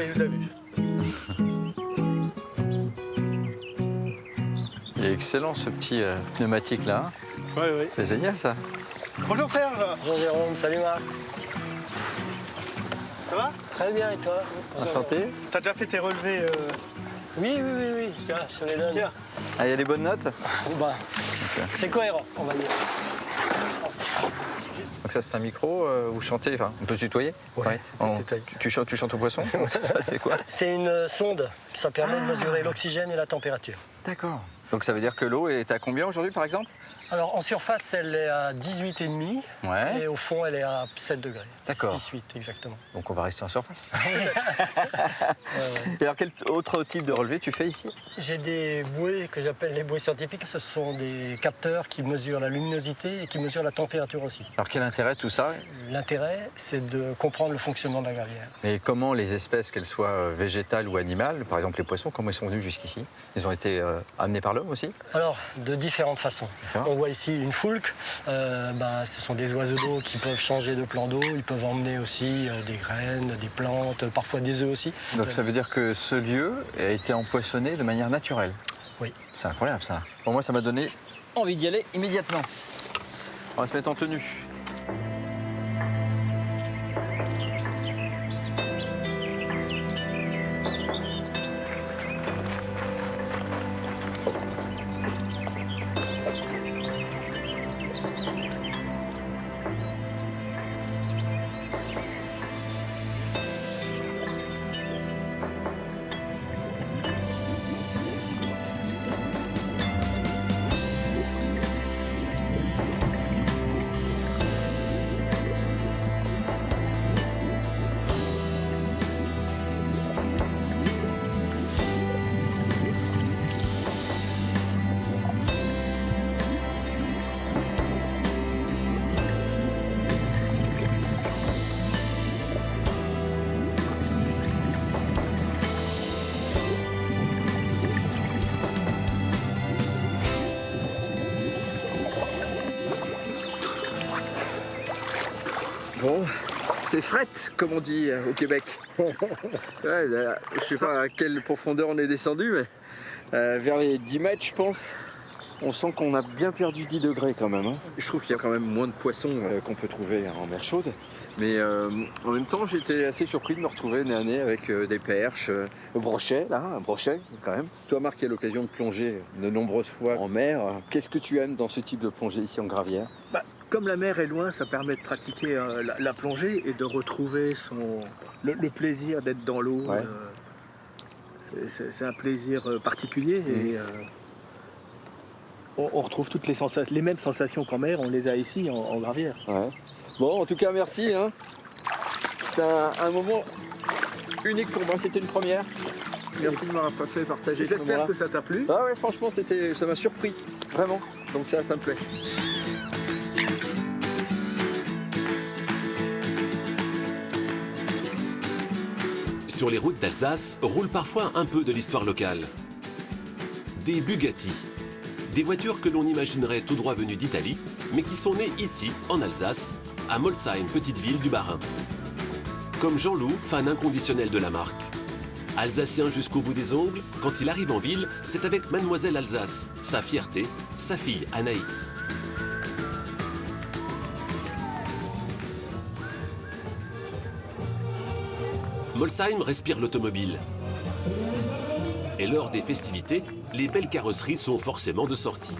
il nous a vus. Il est excellent ce petit pneumatique là. Oui, oui. C'est génial ça. Bonjour Serge. Bonjour Jérôme, salut Marc. Ça va? Très bien et toi? Enchanté. T'as déjà fait tes relevés Oui. Tiens, je te les donne. Tiens. Ah, il y a des bonnes notes? Bah, c'est cohérent, on va dire. Donc ça c'est un micro, vous chantez, enfin on peut se tutoyer? Ouais. Tu chantes au poisson? C'est quoi? C'est une sonde, ça permet de mesurer l'oxygène et la température. D'accord. Donc ça veut dire que l'eau est à combien aujourd'hui par exemple? Alors en surface elle est à 18,5 ouais. Et au fond elle est à 7 degrés. D'accord. 6-8 exactement. Donc on va rester en surface. Et alors quel autre type de relevé tu fais ici? J'ai des bouées que j'appelle les bouées scientifiques. Ce sont des capteurs qui mesurent la luminosité et qui mesurent la température aussi. Alors quel intérêt tout ça? L'intérêt c'est de comprendre le fonctionnement de la gravière. Et comment les espèces, qu'elles soient végétales ou animales, par exemple les poissons, comment ils sont venus jusqu'ici? Ils ont été amenés par l'homme aussi? Alors de différentes façons. On voit ici une foulque, ce sont des oiseaux d'eau qui peuvent changer de plan d'eau, ils peuvent emmener aussi des graines, des plantes, parfois des œufs aussi. Donc ça veut dire que ce lieu a été empoisonné de manière naturelle? Oui. C'est incroyable ça. Pour moi ça m'a donné envie d'y aller immédiatement. On va se mettre en tenue. Bon, c'est fret, comme on dit au Québec. Ouais, je sais pas à quelle profondeur on est descendu, mais vers les 10 mètres, je pense. On sent qu'on a bien perdu 10 degrés quand même. Hein. Je trouve qu'il y a quand même moins de poissons qu'on peut trouver en mer chaude. Mais en même temps, j'étais assez surpris de me retrouver nez à nez avec des perches, brochet, là, un brochet quand même. Toi, Marc, qui as l'occasion de plonger de nombreuses fois en mer, qu'est-ce que tu aimes dans ce type de plongée ici en gravière? Comme la mer est loin, ça permet de pratiquer la plongée et de retrouver le plaisir d'être dans l'eau. Ouais. C'est un plaisir particulier et on retrouve toutes les mêmes sensations qu'en mer, on les a ici en gravière. Ouais. Bon, en tout cas, merci. Hein. C'est un moment unique pour moi, c'était une première. Merci de m'avoir fait partager ce moment-là. J'espère que ça t'a plu. Ah ouais, franchement, ça m'a surpris, vraiment. Donc ça me plaît. Sur les routes d'Alsace roule parfois un peu de l'histoire locale. Des Bugatti. Des voitures que l'on imaginerait tout droit venues d'Italie, mais qui sont nées ici, en Alsace, à Molsheim, petite ville du Bas-Rhin. Comme Jean-Loup, fan inconditionnel de la marque. Alsacien jusqu'au bout des ongles, quand il arrive en ville, c'est avec Mademoiselle Alsace, sa fierté, sa fille Anaïs. Molsheim respire l'automobile. Et lors des festivités, les belles carrosseries sont forcément de sortie.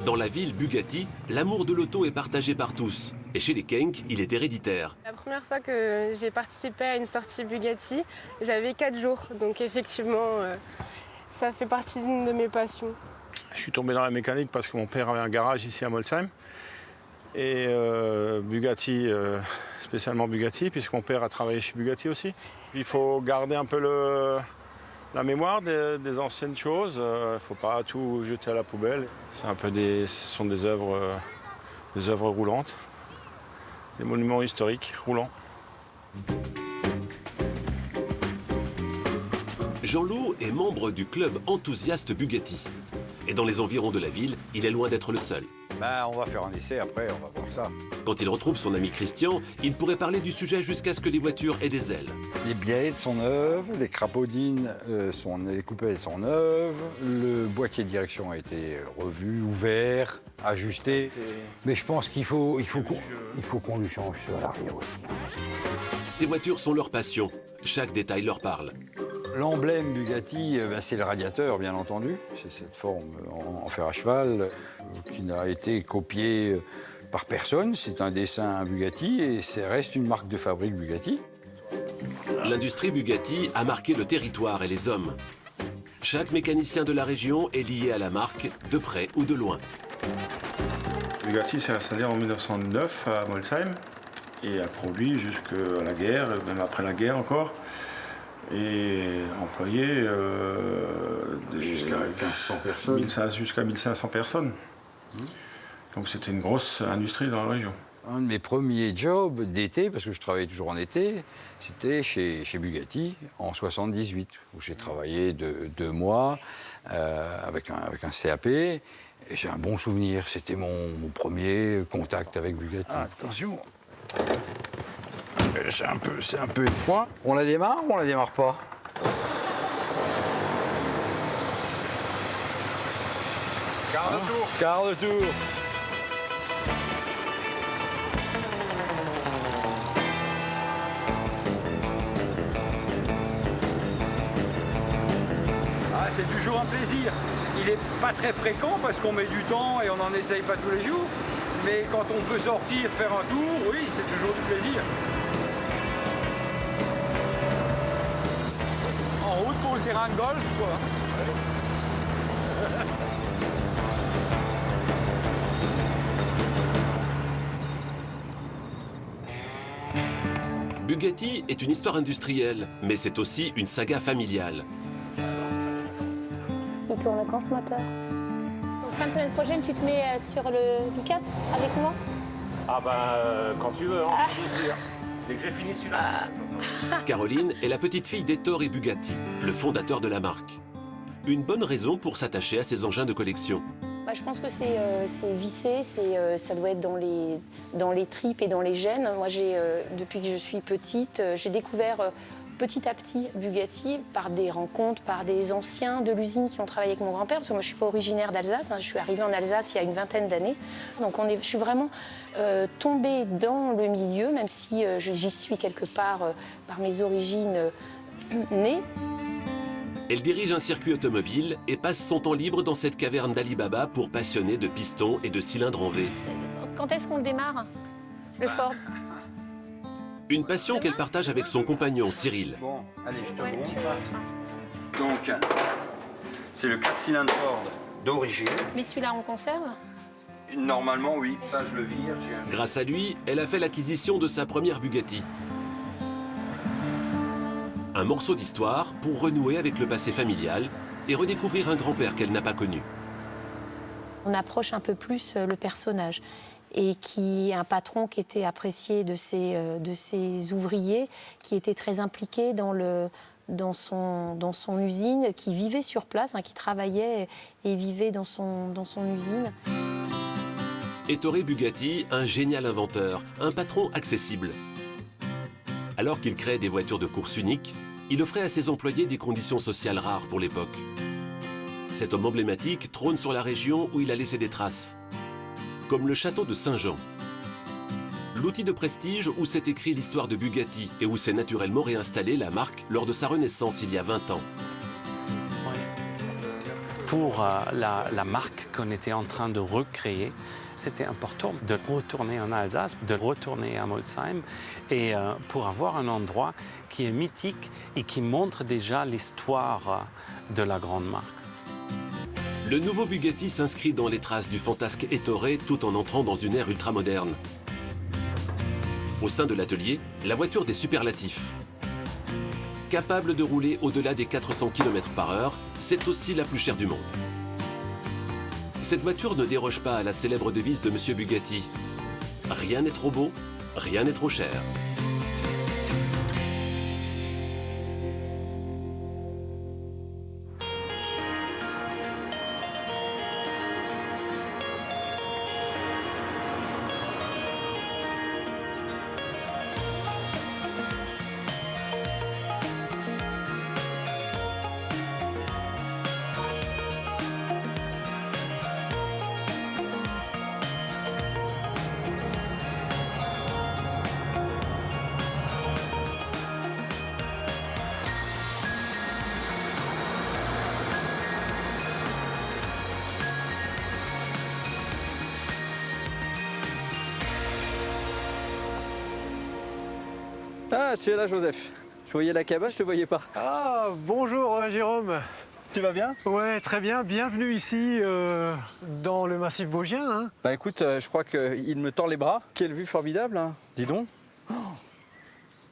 Dans la ville Bugatti, l'amour de l'auto est partagé par tous. Et chez les Kenk, il est héréditaire. La première fois que j'ai participé à une sortie Bugatti, j'avais 4 jours. Donc effectivement, ça fait partie d'une de mes passions. Je suis tombé dans la mécanique parce que mon père avait un garage ici à Molsheim. Et Bugatti, spécialement Bugatti, puisque mon père a travaillé chez Bugatti aussi. Il faut garder un peu la mémoire des anciennes choses. Il ne faut pas tout jeter à la poubelle. C'est un peu ce sont des œuvres roulantes, des monuments historiques roulants. Jean-Loup est membre du club enthousiaste Bugatti. Et dans les environs de la ville, il est loin d'être le seul. Ben, on va faire un essai après, on va voir ça. Quand il retrouve son ami Christian, il pourrait parler du sujet jusqu'à ce que les voitures aient des ailes. Les bielles sont neuves, les crapaudines, les coupelles sont neuves, le boîtier de direction a été revu, ouvert, ajusté. Mais je pense qu'il faut qu'on lui change à l'arrière aussi. Ces voitures sont leur passion. Chaque détail leur parle. L'emblème Bugatti, c'est le radiateur, bien entendu. C'est cette forme en fer à cheval qui n'a été copiée par personne. C'est un dessin Bugatti et ça reste une marque de fabrique Bugatti. L'industrie Bugatti a marqué le territoire et les hommes. Chaque mécanicien de la région est lié à la marque, de près ou de loin. Bugatti s'est installé en 1909 à Molsheim et a produit jusqu'à la guerre, même après la guerre encore. Et employé jusqu'à 1500 personnes. Jusqu'à 1500 personnes. Donc c'était une grosse industrie dans la région. Un de mes premiers jobs d'été, parce que je travaillais toujours en été, c'était chez Bugatti en 78, où j'ai travaillé 2 mois avec un CAP. Et j'ai un bon souvenir, c'était mon premier contact avec Bugatti. Ah, attention, c'est un peu étroit. On la démarre ou on la démarre pas? Quart de tour. Quart de tour. Ah, c'est toujours un plaisir. Il n'est pas très fréquent parce qu'on met du temps et on n'en essaye pas tous les jours. Mais quand on peut sortir, faire un tour, oui, c'est toujours du plaisir. En route pour le terrain de golf, quoi. Bugatti est une histoire industrielle, mais c'est aussi une saga familiale. Il tourne quand ce moteur? Fin de semaine prochaine, tu te mets sur le pick-up avec moi? Ah ben, quand tu veux, hein, bien sûr. Dès que j'ai fini celui-là. Caroline est la petite fille d'Ettore et Bugatti, le fondateur de la marque. Une bonne raison pour s'attacher à ces engins de collection. Bah, je pense que c'est vissé, ça doit être dans les tripes et dans les gènes. Moi, depuis que je suis petite, j'ai découvert petit à petit Bugatti par des rencontres, par des anciens de l'usine qui ont travaillé avec mon grand-père, parce que moi je ne suis pas originaire d'Alsace, hein, je suis arrivée en Alsace il y a une vingtaine d'années. Donc je suis vraiment tombée dans le milieu, même si j'y suis quelque part par mes origines née. Elle dirige un circuit automobile et passe son temps libre dans cette caverne d'Ali Baba pour passionnés de pistons et de cylindres en V. Quand est-ce qu'on le démarre, le Ford? Une passion qu'elle partage avec son compagnon Cyril. Bon, allez, je te montre. Donc, c'est le 4 cylindres Ford d'origine. Mais celui-là, on conserve? Normalement, oui. Ça, je le vire. Grâce à lui, elle a fait l'acquisition de sa première Bugatti. Un morceau d'histoire pour renouer avec le passé familial et redécouvrir un grand-père qu'elle n'a pas connu. On approche un peu plus le personnage. Et qui est un patron qui était apprécié de ses ouvriers, qui était très impliqué dans son usine, qui vivait sur place, hein, qui travaillait et vivait dans son usine. Ettore Bugatti, un génial inventeur, un patron accessible. Alors qu'il crée des voitures de course uniques, il offrait à ses employés des conditions sociales rares pour l'époque. Cet homme emblématique trône sur la région où il a laissé des traces. Comme le château de Saint-Jean. L'outil de prestige où s'est écrit l'histoire de Bugatti et où s'est naturellement réinstallée la marque lors de sa renaissance il y a 20 ans. Pour la marque qu'on était en train de recréer, c'était important de retourner en Alsace, de retourner à Molsheim, et pour avoir un endroit qui est mythique et qui montre déjà l'histoire de la grande marque. Le nouveau Bugatti s'inscrit dans les traces du fantasque Ettore tout en entrant dans une ère ultramoderne. Au sein de l'atelier, la voiture des superlatifs. Capable de rouler au-delà des 400 km/h, c'est aussi la plus chère du monde. Cette voiture ne déroge pas à la célèbre devise de M. Bugatti. Rien n'est trop beau, rien n'est trop cher. Ah, tu es là, Joseph. Je voyais la cabane, je te voyais pas. Ah, bonjour Jérôme. Tu vas bien? Ouais, très bien. Bienvenue ici dans le massif vosgien. Hein. Bah écoute, je crois qu'il me tord les bras. Quelle vue formidable, hein. Dis donc. Oh,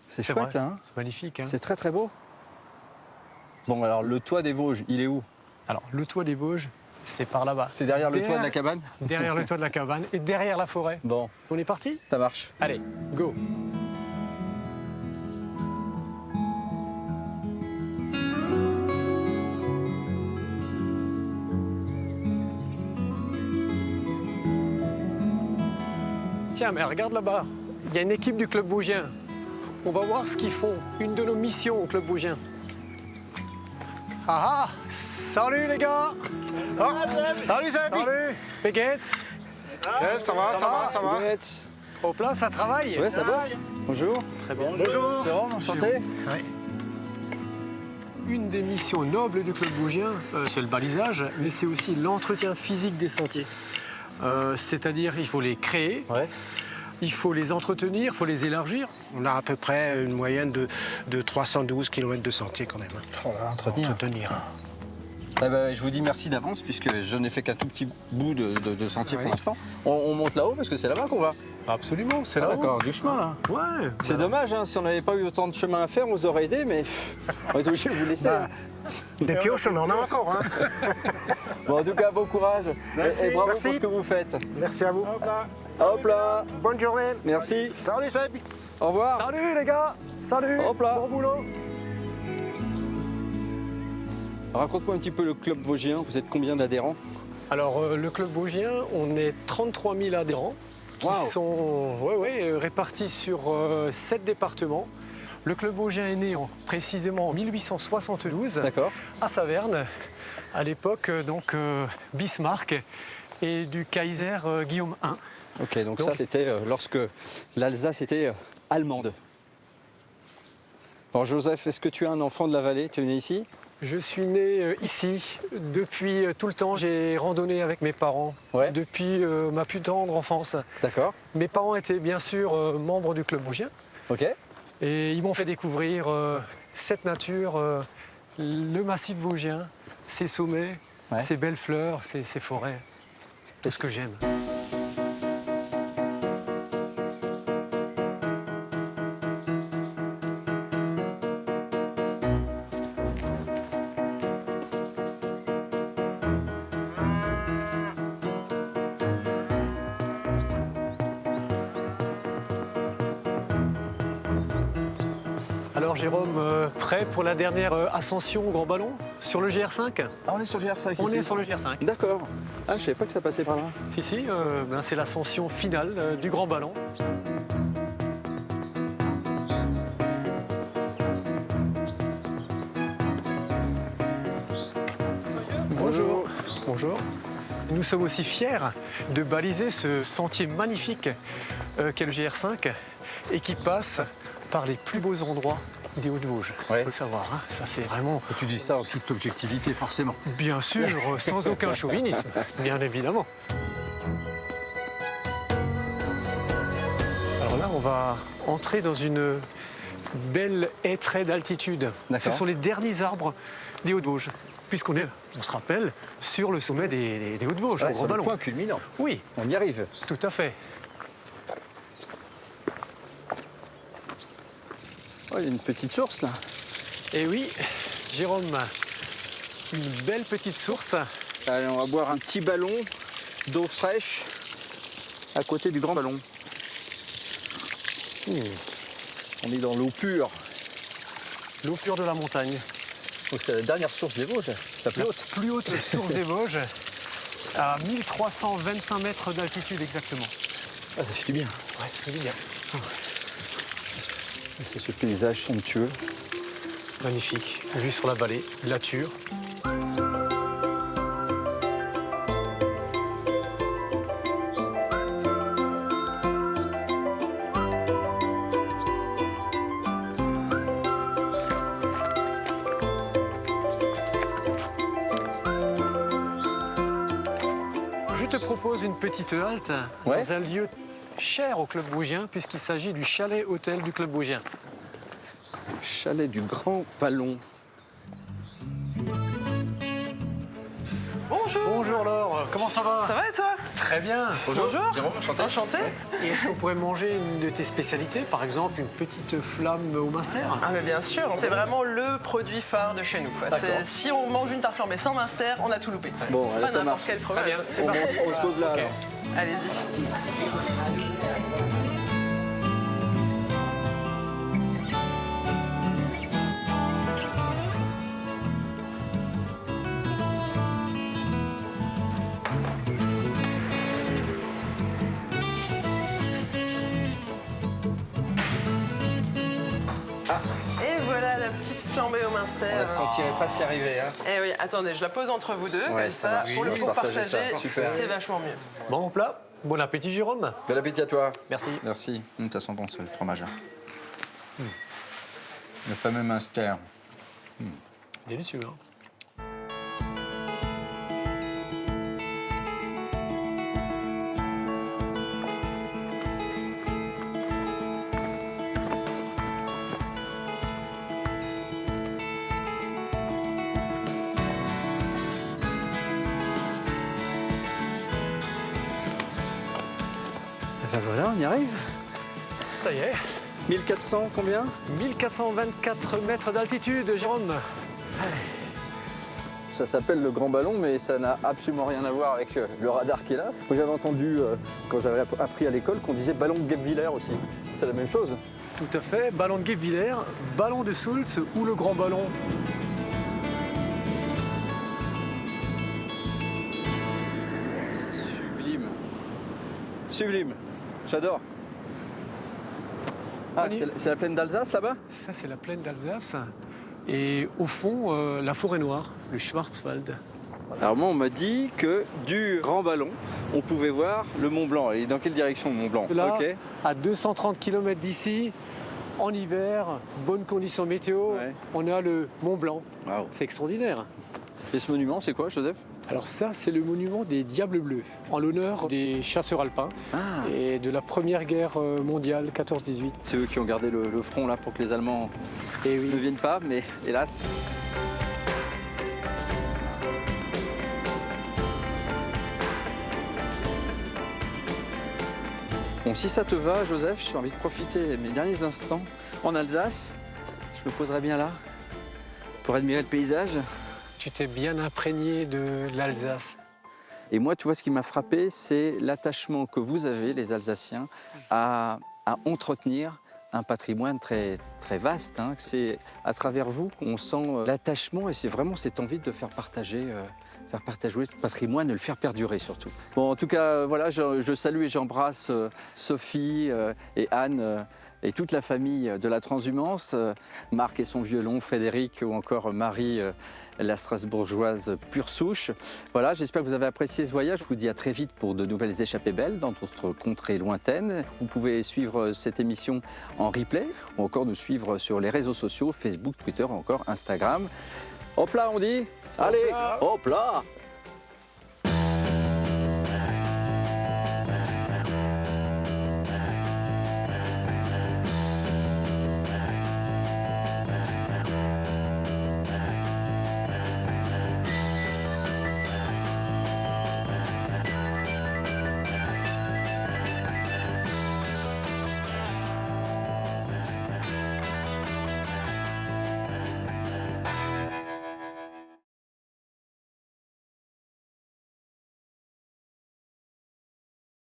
c'est chouette, vrai. hein. C'est magnifique. Hein. C'est très très beau. Bon, alors le toit des Vosges, il est où? Alors, le toit des Vosges, c'est par là-bas. C'est derrière le toit de la cabane? Derrière le toit de la cabane et derrière la forêt. Bon. On est parti? Ça marche. Allez, go. Tiens, mais regarde là-bas, il y a une équipe du club vosgien. On va voir ce qu'ils font, une de nos missions au club vosgien. Ah ah, salut les gars. Oh, salut Zeb. Salut, Béguette. Ça va. Hop là, ça travaille. Ouais, ça bosse. Bonjour. Très bien. Bonjour. Jérôme, enchanté. Ouais. Une des missions nobles du club vosgien, c'est le balisage, mais c'est aussi l'entretien physique des sentiers. C'est-à-dire il faut les créer, il faut les entretenir, il faut les élargir. On a à peu près une moyenne de 312 km de sentier quand même. Oh, entretenir. Eh ben, je vous dis merci d'avance puisque je n'ai fait qu'un tout petit bout de sentier pour l'instant. On monte là-haut parce que c'est là-bas qu'on va. Absolument, c'est là. D'accord, du chemin là. Ouais. C'est dommage, hein, si on n'avait pas eu autant de chemin à faire, on vous aurait aidé, mais on est obligé de vous laisser. Des pioches, on en a encore. Hein. Bon, en tout cas, bon courage et bravo merci. pour ce que vous faites. Merci à vous. Hop là. Bonne journée. Merci. Salut Seb. Au revoir. Salut les gars. Salut. Hop là. Bon boulot. Raconte-moi un petit peu le club vosgien. Vous êtes combien d'adhérents? Alors, le club vosgien, on est 33 000 adhérents qui sont répartis sur 7 départements. Le club vosgien est né précisément en 1872 à Saverne, à l'époque Bismarck et du Kaiser Guillaume I. Ok, donc ça c'était lorsque l'Alsace était allemande. Alors Joseph, est-ce que tu es un enfant de la vallée? Tu es né ici? Je suis né ici. Depuis tout le temps, j'ai randonné avec mes parents. Depuis ma plus tendre enfance. D'accord. Mes parents étaient bien sûr membres du club vosgien. Ok. Et ils m'ont fait découvrir cette nature, le massif vosgien, ses sommets, ses belles fleurs, ses forêts, tout ce que j'aime. Alors Jérôme, prêt pour la dernière ascension au Grand Ballon sur le GR5? Ah, on est sur le GR5 On ici. est sur le GR5. D'accord. Ah, je savais pas que ça passait par là. Si, c'est l'ascension finale du Grand Ballon. Bonjour. Bonjour. Nous sommes aussi fiers de baliser ce sentier magnifique qu'est le GR5 et qui passe par les plus beaux endroits des Hauts-de-Vosges. Il faut savoir, hein, ça c'est vraiment... Tu dis ça en toute objectivité, forcément. Bien sûr, sans aucun chauvinisme, bien évidemment. Alors là, on va entrer dans une belle hêtraie d'altitude. Ce sont les derniers arbres des Hauts-de-Vosges, puisqu'on est, on se rappelle, sur le sommet des Hauts-de-Vosges, au Grand Ballon. C'est le point culminant. Oui. On y arrive. Tout à fait. Oh, il y a une petite source là. Et oui, Jérôme, une belle petite source. Allez, on va boire un petit ballon d'eau fraîche à côté du grand ballon. On est dans l'eau pure. L'eau pure de la montagne. Donc c'est la dernière source des Vosges, la plus haute. Plus haute source des Vosges, à 1325 mètres d'altitude exactement. Ah, ça fait du bien. Ouais, ça fait du bien. C'est ce paysage somptueux. Magnifique. Vue sur la vallée, la Ture. Je te propose une petite halte dans un lieu cher au Club Vosgien, puisqu'il s'agit du chalet-hôtel du Club Vosgien. Chalet du Grand Ballon. Bonjour. Bonjour Laure, comment ça va? Ça va et toi? Très bien. Bonjour. Jérôme, enchanté. Enchanté. Et est-ce qu'on pourrait manger une de tes spécialités, par exemple une petite flamme au minster? Ah mais bien sûr, c'est vraiment le produit phare de chez nous. Si on mange une tarte flambée sans minster, on a tout loupé. Bon, allez, Pas ça marche. n'importe quel problème. Très bien, c'est parti. On se pose là Ok. alors. Allez-y. Et voilà la petite flambée au minster. On la sentirait presque arriver. Hein. Eh oui, attendez, je la pose entre vous deux, Ouais, comme ça ça, marche. pour le On coup, va partager partager, ça. Super. c'est vachement mieux. Bon plat, bon appétit Jérôme. Bon appétit à toi. Merci. Merci. Ça sent bon, le fromage. Le fameux minster. Délicieux, hein. Ben voilà, on y arrive. Ça y est. 1400 combien? 1424 mètres d'altitude, Jérôme. Ça s'appelle le Grand Ballon, mais ça n'a absolument rien à voir avec le radar qui est là. Moi, j'avais entendu, quand j'avais appris à l'école, qu'on disait ballon de Guebwiller aussi. C'est la même chose. Tout à fait, ballon de Guebwiller, ballon de Soultz ou le Grand Ballon. C'est sublime. Sublime. J'adore. Ah, c'est la plaine d'Alsace là-bas? Ça, c'est la plaine d'Alsace. Et au fond, la forêt noire, le Schwarzwald. Alors moi, on m'a dit que du Grand Ballon, on pouvait voir le Mont Blanc. Et dans quelle direction le Mont Blanc? Là, Ok. à 230 km d'ici, en hiver, bonnes conditions météo, on a le Mont Blanc. Wow. C'est extraordinaire. Et ce monument, c'est quoi, Joseph? Alors ça, c'est le monument des Diables Bleus, en l'honneur des chasseurs alpins et de la Première Guerre mondiale, 14-18. C'est eux qui ont gardé le front là pour que les Allemands ne viennent pas, mais hélas. Bon, si ça te va, Joseph, j'ai envie de profiter de mes derniers instants en Alsace. Je me poserai bien là pour admirer le paysage. Tu t'es bien imprégné de l'Alsace. Et moi, tu vois, ce qui m'a frappé, c'est l'attachement que vous avez, les Alsaciens, à entretenir un patrimoine très, très vaste. Hein. C'est à travers vous qu'on sent l'attachement et c'est vraiment cette envie de faire partager ce patrimoine et le faire perdurer surtout. Bon, en tout cas, voilà, je salue et j'embrasse Sophie et Anne et toute la famille de la transhumance, Marc et son violon, Frédéric ou encore Marie, la strasbourgeoise pure souche. Voilà, j'espère que vous avez apprécié ce voyage. Je vous dis à très vite pour de nouvelles échappées belles dans d'autres contrées lointaines. Vous pouvez suivre cette émission en replay ou encore nous suivre sur les réseaux sociaux, Facebook, Twitter ou encore Instagram. Hop là, on dit. Allez, hop là.